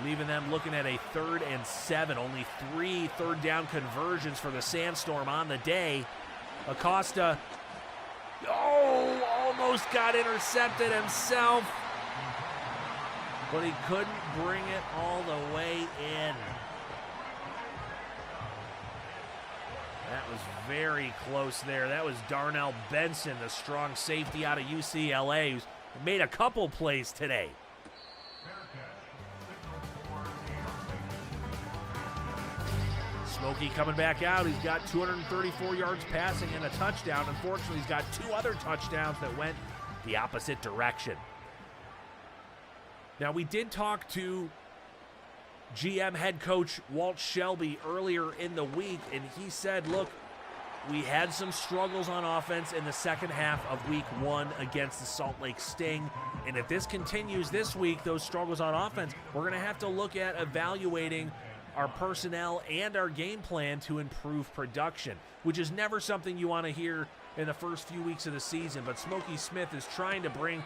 leaving them looking at a 3rd and 7. Only 3 third down conversions for the Sandstorm on the day. Acosta, almost got intercepted himself, but he couldn't bring it all the way in. That was very close there. That was Darnell Benson, the strong safety out of UCLA, who's made a couple plays today. Smokey coming back out. He's got 234 yards passing and a touchdown. Unfortunately, he's got 2 other touchdowns that went the opposite direction. Now, we did talk to GM head coach Walt Shelby earlier in the week, and he said, look, we had some struggles on offense in the second half of week 1 against the Salt Lake Sting, and if this continues this week, those struggles on offense, we're going to have to look at evaluating our personnel and our game plan to improve production, which is never something you want to hear in the first few weeks of the season. But Smokey Smith is trying to bring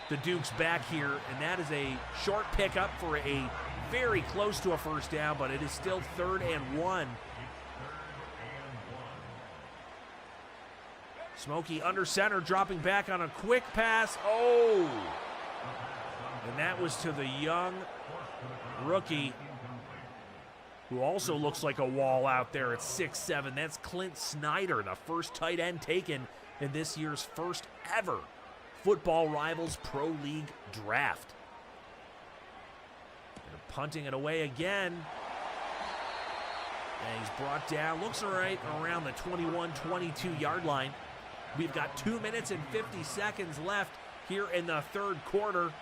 the Dukes back here, and that is a short pickup for a very close to a first down, but it is still 3rd and 1. Smokey under center, dropping back on a quick pass. And that was to the young rookie, who also looks like a wall out there at 6'7". That's Clint Snyder, the first tight end taken in this year's first ever Football Rivals Pro League draft. They're punting it away again. And he's brought down, looks all right, around the 21-22 yard line. We've got 2 minutes and 50 seconds left here in the third quarter.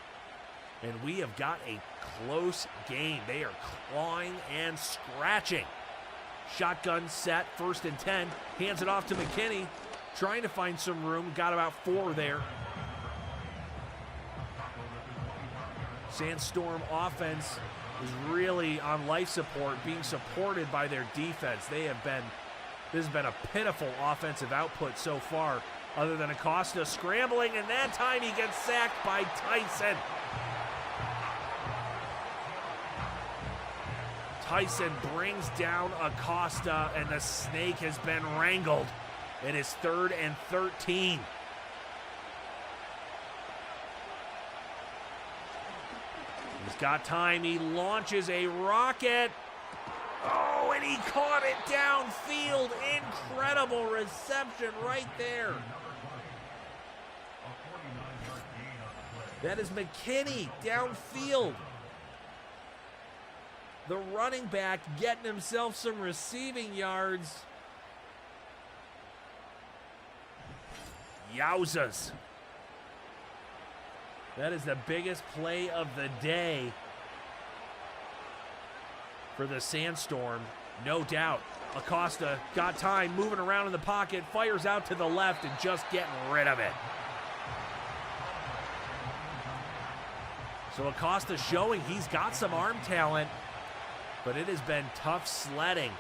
And we have got a close game. They are clawing and scratching. Shotgun set, 1st and 10. Hands it off to McKinney. Trying to find some room. Got about 4 there. Sandstorm offense is really on life support, being supported by their defense. This has been a pitiful offensive output so far, other than Acosta scrambling, and that time he gets sacked by Tyson. Tyson brings down Acosta, and the snake has been wrangled. It is 3rd and 13. He's got time. He launches a rocket. And he caught it downfield. Incredible reception right there. That is McKinney downfield. The running back getting himself some receiving yards. Yowzas. That is the biggest play of the day for the Sandstorm, no doubt. Acosta got time, moving around in the pocket, fires out to the left and just getting rid of it. So Acosta showing he's got some arm talent, but it has been tough sledding.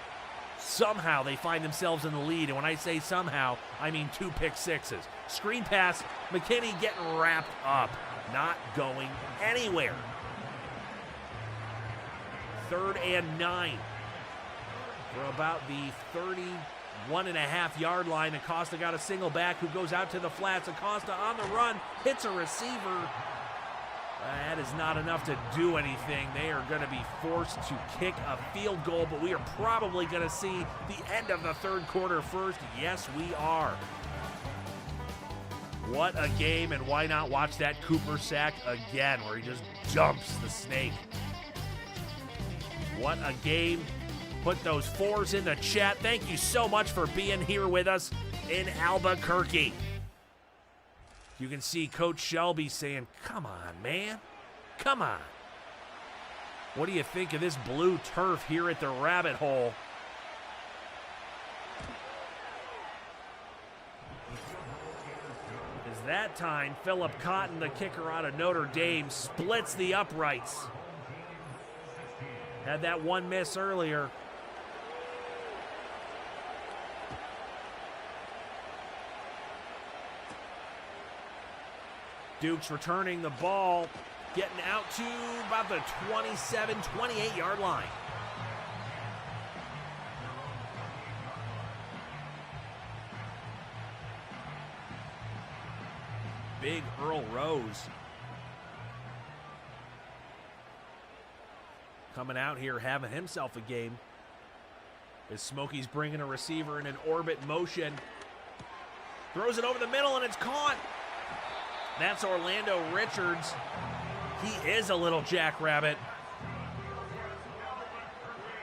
Somehow they find themselves in the lead, and when I say somehow, I mean 2 pick sixes. Screen pass, McKinney getting wrapped up, not going anywhere. 3rd and 9. For about the 31.5 yard line. Acosta got a single back who goes out to the flats. Acosta on the run, hits a receiver. That is not enough to do anything. They are going to be forced to kick a field goal, but we are probably going to see the end of the third quarter first. Yes, we are. What a game, and why not watch that Cooper sack again where he just jumps the snake. What a game. Put those 4s in the chat. Thank you so much for being here with us in Albuquerque. You can see Coach Shelby saying, come on, man. Come on. What do you think of this blue turf here at the Rabbithole? That time, Philip Cotton, the kicker out of Notre Dame, splits the uprights. Had that one miss earlier. Dukes returning the ball, getting out to about the 27, 28-yard line. Big Earl Rose coming out here having himself a game. As Smokey's bringing a receiver in an orbit motion. Throws it over the middle and it's caught. That's Orlando Richards. He is a little jackrabbit.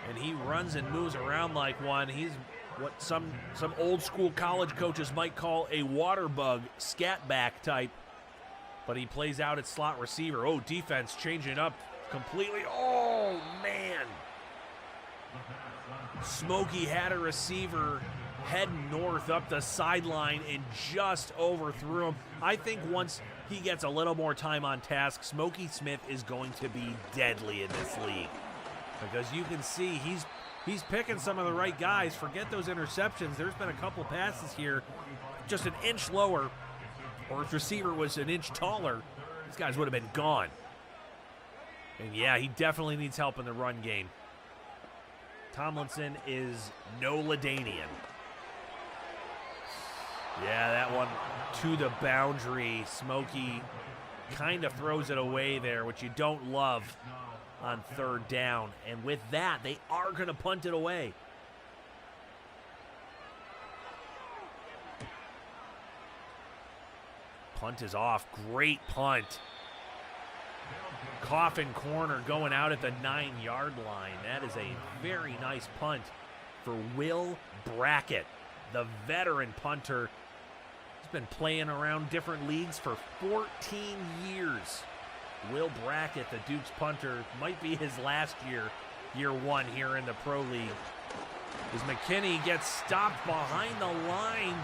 And he runs and moves around like one. He's what some old school college coaches might call a water bug, scat back type. But he plays out at slot receiver. Oh, defense changing up completely. Oh, man. Smokey had a receiver heading north up the sideline and just overthrew him. I think once he gets a little more time on task, Smokey Smith is going to be deadly in this league. Because you can see he's picking some of the right guys. Forget those interceptions. There's been a couple passes here just an inch lower, or if receiver was an inch taller, these guys would have been gone. And yeah, he definitely needs help in the run game. Tomlinson is no LaDainian. Yeah, that one to the boundary. Smokey kind of throws it away there, which you don't love on third down. And with that, they are going to punt it away. Punt is off. Great punt. Coffin corner going out at the 9-yard line. That is a very nice punt for Will Brackett, the veteran punter. He's been playing around different leagues for 14 years. Will Brackett, the Dukes punter, might be his last year one here in the Pro League. As McKinney gets stopped behind the line.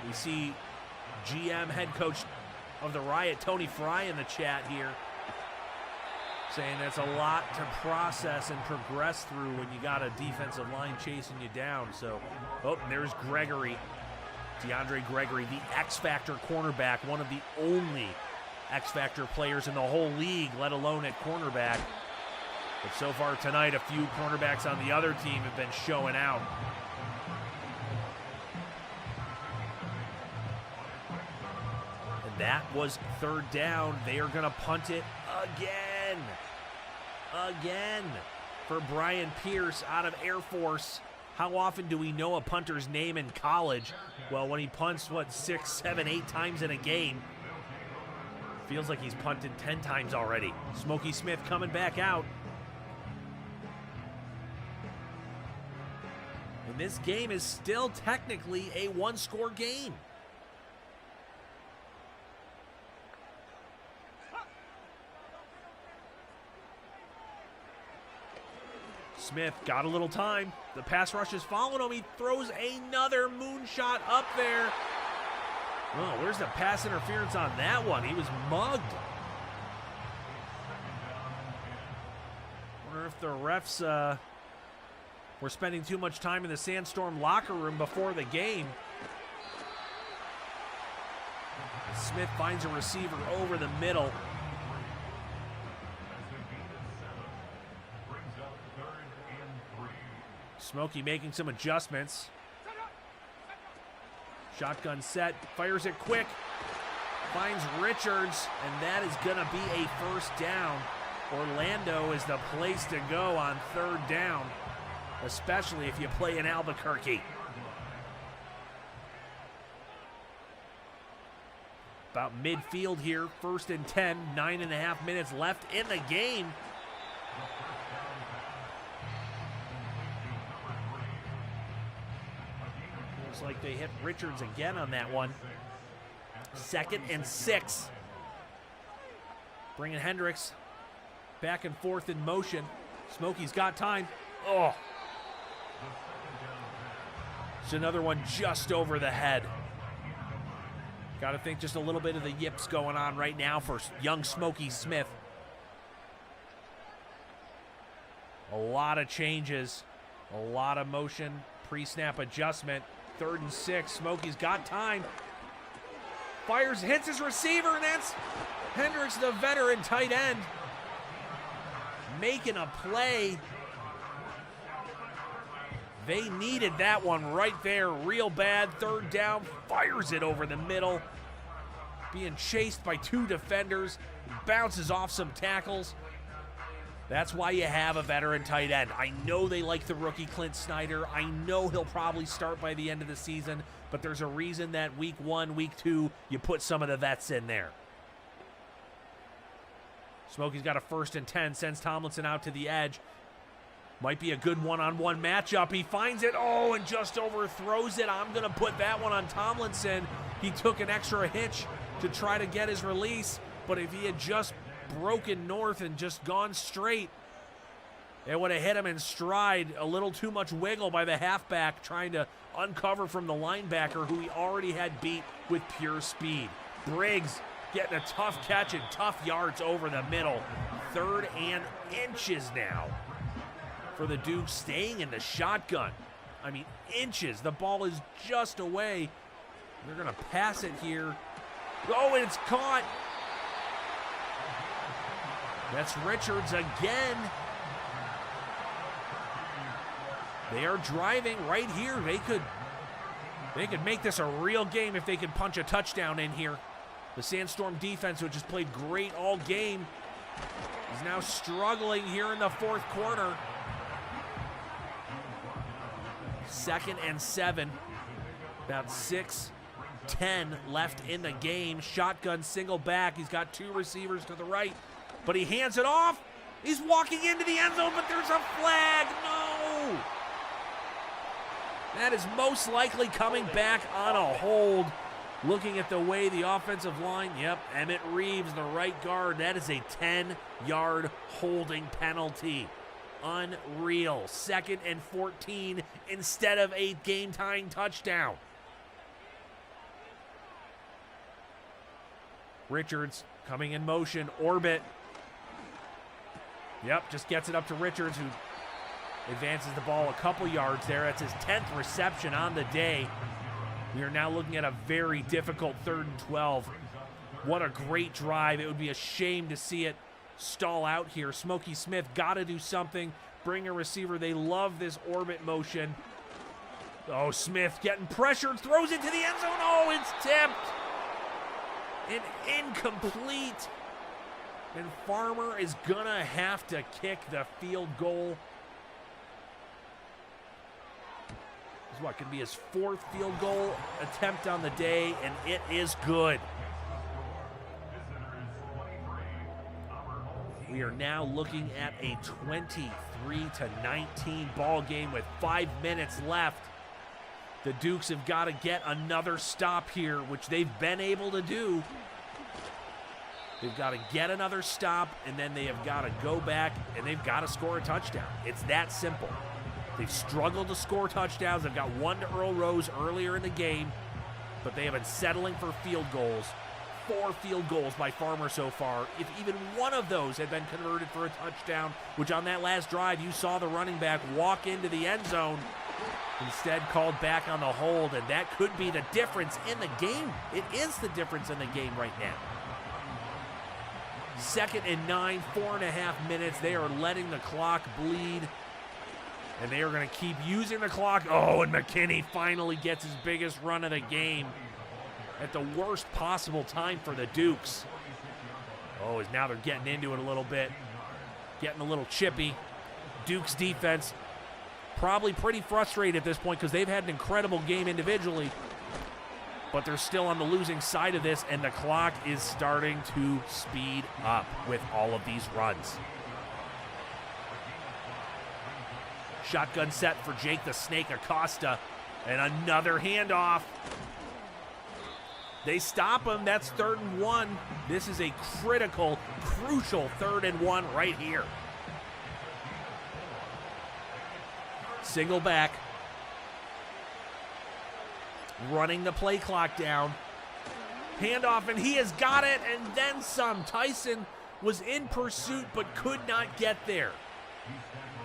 We see GM head coach of the Riot, Tony Fry, in the chat here, saying that's a lot to process and progress through when you got a defensive line chasing you down. So, oh, there's Gregory, DeAndre Gregory, the X-Factor cornerback, one of the only X-Factor players in the whole league, let alone at cornerback. But so far tonight, a few cornerbacks on the other team have been showing out. That was third down. They are going to punt it again. Again for Brian Pierce out of Air Force. How often do we know a punter's name in college? Well, when he punts, 6, 7, 8 times in a game. Feels like he's punted 10 times already. Smokey Smith coming back out. And this game is still technically a one-score game. Smith got a little time. The pass rush is following him. He throws another moonshot up there. Oh, where's the pass interference on that one? He was mugged. Wonder if the refs were spending too much time in the Sandstorm locker room before the game. Smith finds a receiver over the middle. Smokey making some adjustments. Shotgun set, fires it quick, finds Richards, and that is going to be a first down. Orlando is the place to go on third down, especially if you play in Albuquerque. About midfield here, 1st and 10, 9.5 minutes left in the game. Like they hit Richards again on that one. 2nd and 6. Bringing Hendricks back and forth in motion. Smokey's got time. Oh. It's another one just over the head. Got to think just a little bit of the yips going on right now for young Smokey Smith. A lot of changes, a lot of motion, pre-snap adjustment. 3rd and 6, Smokey's got time. Fires, hits his receiver, and that's Hendricks, the veteran tight end, making a play. They needed that one right there, real bad. 3rd down, fires it over the middle. Being chased by 2 defenders, bounces off some tackles. That's why you have a veteran tight end. I know they like the rookie Clint Snyder. I know he'll probably start by the end of the season, but there's a reason that week 1, week 2, you put some of the vets in there. Smokey's got a 1st and 10, sends Tomlinson out to the edge. Might be a good one-on-one matchup. He finds it, oh, and just overthrows it. I'm gonna put that one on Tomlinson. He took an extra hitch to try to get his release, but if he had just broken north and just gone straight, it would have hit him in stride. A little too much wiggle by the halfback trying to uncover from the linebacker who he already had beat with pure speed. Briggs getting a tough catch and tough yards over the middle. 3rd and inches now for the Dukes, staying in the shotgun. I mean, inches. The ball is just away. They're going to pass it here. Oh, and it's caught. That's Richards again. They are driving right here. They could make this a real game if they could punch a touchdown in here. The Sandstorm defense, which has played great all game, is now struggling here in the 4th quarter. 2nd and 7. About 6:10 left in the game. Shotgun single back. He's got 2 receivers to the right, but he hands it off. He's walking into the end zone, but there's a flag. No! That is most likely coming back on a hold. Looking at the way the offensive line, yep, Emmett Reeves, the right guard, that is a 10-yard holding penalty. Unreal. 2nd and 14 instead of a game-tying touchdown. Richards coming in motion, orbit. Yep, just gets it up to Richards, who advances the ball a couple yards there. That's his 10th reception on the day. We are now looking at a very difficult 3rd and 12. What a great drive. It would be a shame to see it stall out here. Smokey Smith got to do something. Bring a receiver. They love this orbit motion. Oh, Smith getting pressured. Throws it to the end zone. Oh, it's tipped. And incomplete. And Farmer is going to have to kick the field goal. This is what could be his 4th field goal attempt on the day, and it is good. We are now looking at a 23-19 ball game with 5 minutes left. The Dukes have got to get another stop here, which they've been able to do. They've got to get another stop, and then they have got to go back, and they've got to score a touchdown. It's that simple. They've struggled to score touchdowns. They've got one to Earl Rose earlier in the game, but they have been settling for field goals. 4 field goals by Farmer so far. If even one of those had been converted for a touchdown, which on that last drive you saw the running back walk into the end zone, instead called back on the hold, and that could be the difference in the game. It is the difference in the game right now. 2nd and 9, 4.5 minutes. They are letting the clock bleed, and they are going to keep using the clock. Oh, and McKinney finally gets his biggest run of the game at the worst possible time for the Dukes. Oh, now they're getting into it a little bit, getting a little chippy. Dukes defense probably pretty frustrated at this point because they've had an incredible game individually, but they're still on the losing side of this, and the clock is starting to speed up with all of these runs. Shotgun set for Jake the Snake Acosta, and another handoff. They stop him. That's 3rd and 1. This is a critical, crucial 3rd and 1 right here. Single back. running the play clock down. Handoff, and he has got it, and then some. Tyson was in pursuit but could not get there.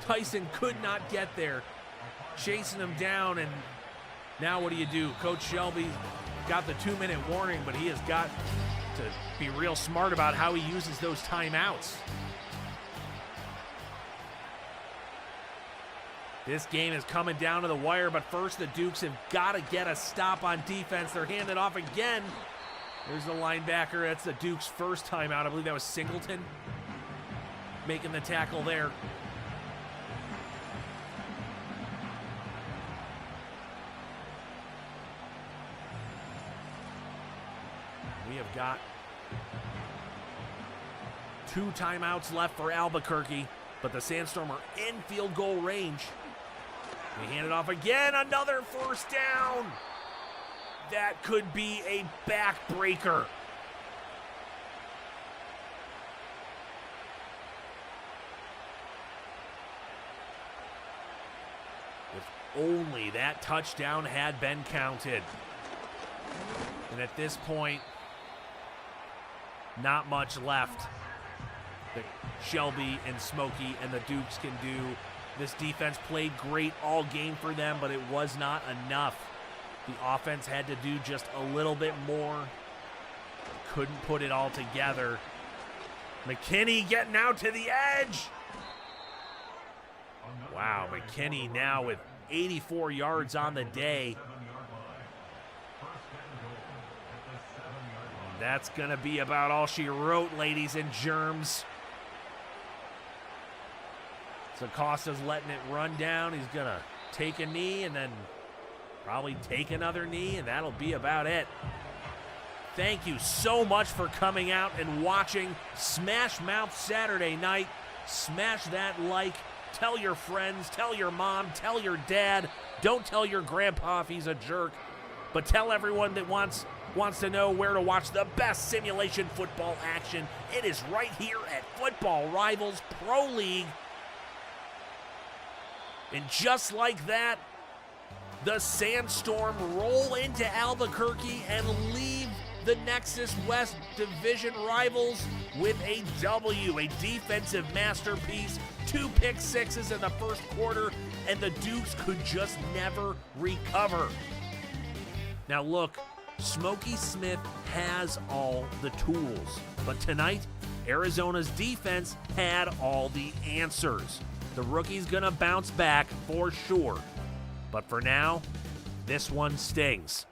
Tyson could not get there. Chasing him down, and now what do? Coach Shelby got the 2-minute warning, but he has got to be real smart about how he uses those timeouts. This game is coming down to the wire, but first the Dukes have got to get a stop on defense. They're handed off again. There's the linebacker. That's the Dukes' first timeout. I believe that was Singleton making the tackle there. We have got 2 timeouts left for Albuquerque, but the Sandstorm are in field goal range. We hand it off again, another first down. That could be a backbreaker. If only that touchdown had been counted. And at this point, not much left that Shelby and Smokey and the Dukes can do. This defense played great all game for them, but it was not enough. The offense had to do just a little bit more. Couldn't put it all together. McKinney getting out to the edge. Wow, McKinney now with 84 yards on the day. That's going to be about all she wrote, ladies and germs. So Costa's letting it run down. He's going to take a knee and then probably take another knee, and that'll be about it. Thank you so much for coming out and watching Smash Mouth Saturday night. Smash that like. Tell your friends. Tell your mom. Tell your dad. Don't tell your grandpa if he's a jerk. But tell everyone that wants to know where to watch the best simulation football action. It is right here at Football Rivals Pro League. And just like that, the Sandstorm roll into Albuquerque and leave the Nexus West Division rivals with a W, a defensive masterpiece, 2 pick sixes in the first quarter, and the Dukes could just never recover. Now look, Smokey Smith has all the tools, but tonight, Arizona's defense had all the answers. The rookie's gonna bounce back for sure. But for now, this one stings.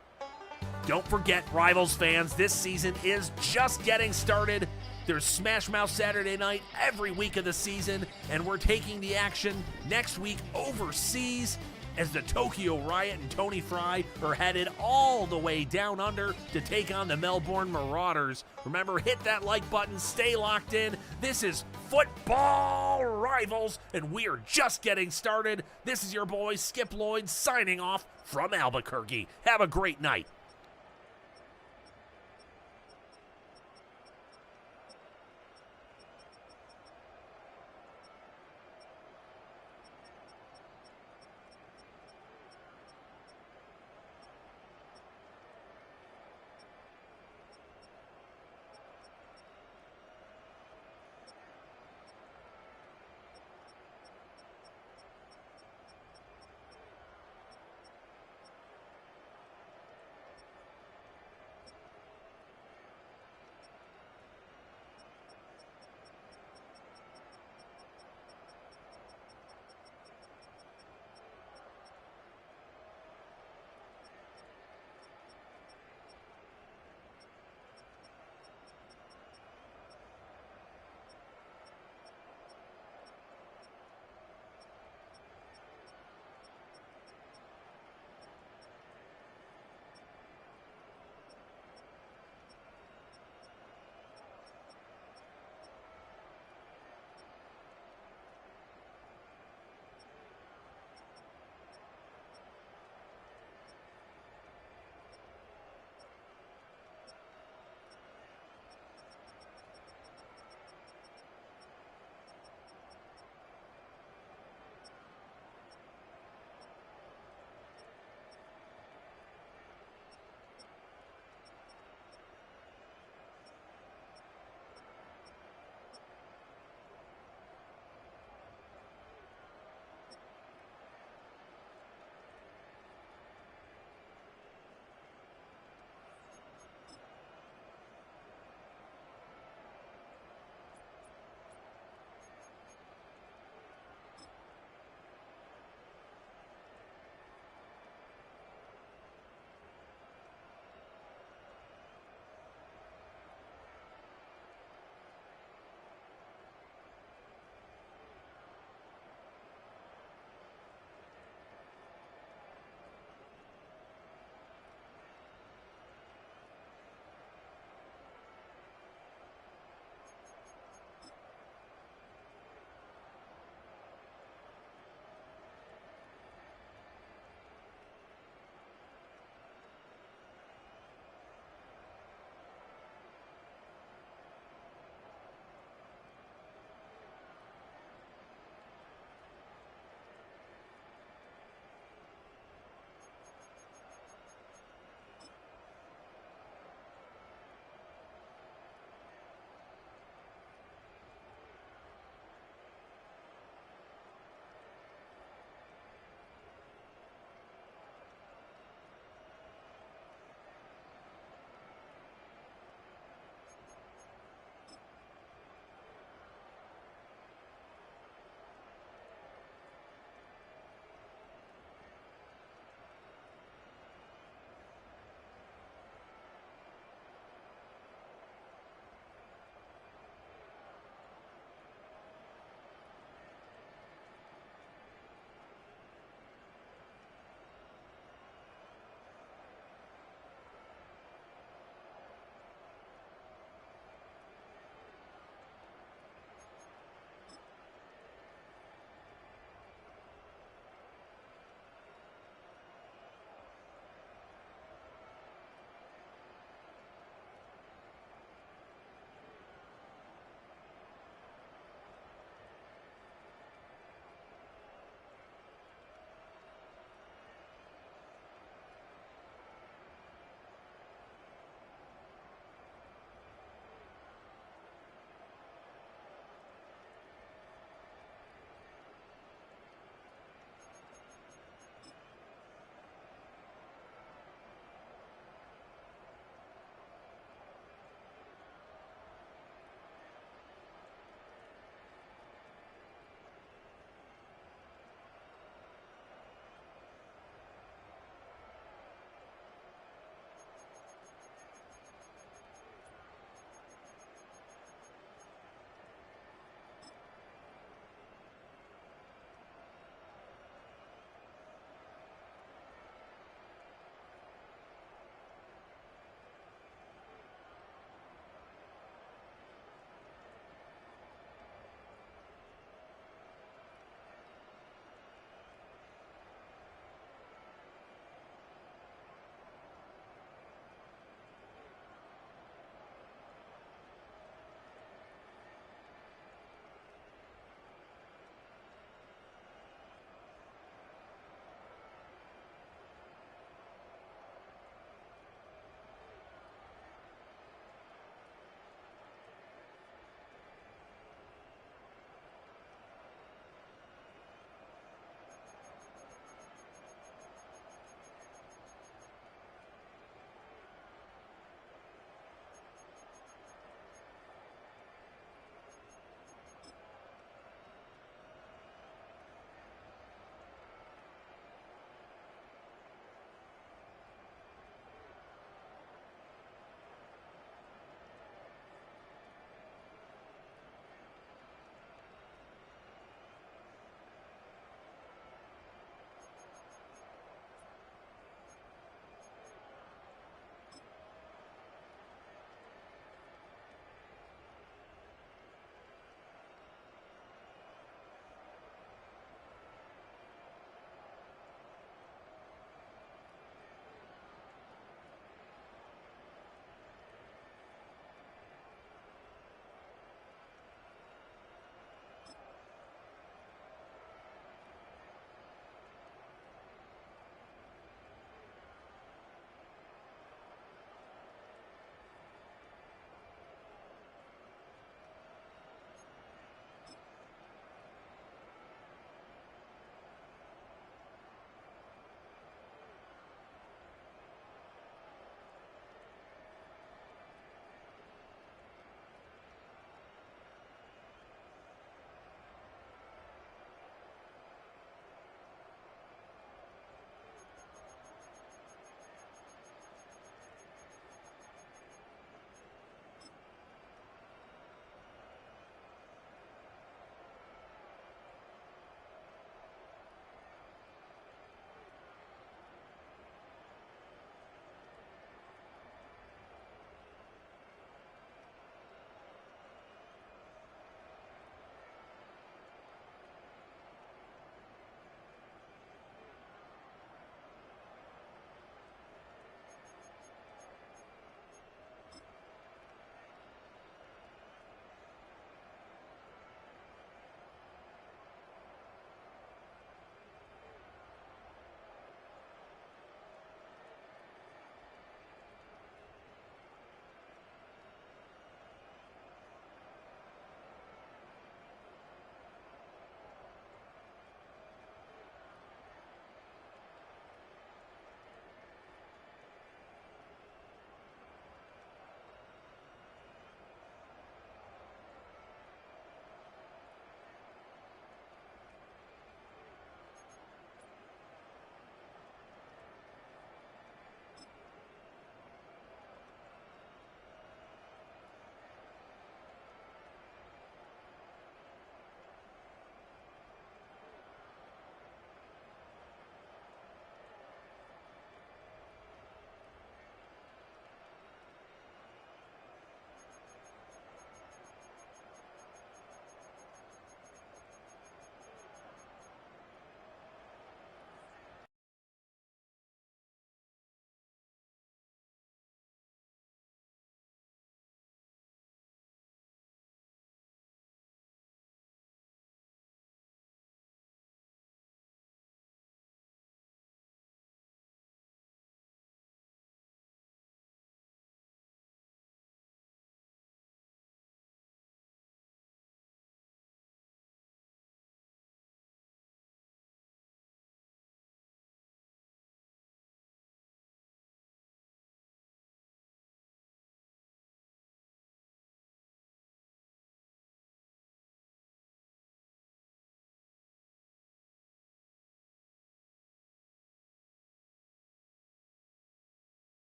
Don't forget, Rivals fans, this season is just getting started. There's Smash Mouth Saturday night every week of the season, and we're taking the action next week overseas as the Tokyo Riot and Tony Fry are headed all the way down under to take on the Melbourne Marauders. Remember, hit that like button, stay locked in. This is Football Rivals, and we are just getting started. This is your boy, Skip Lloyd, signing off from Albuquerque. Have a great night.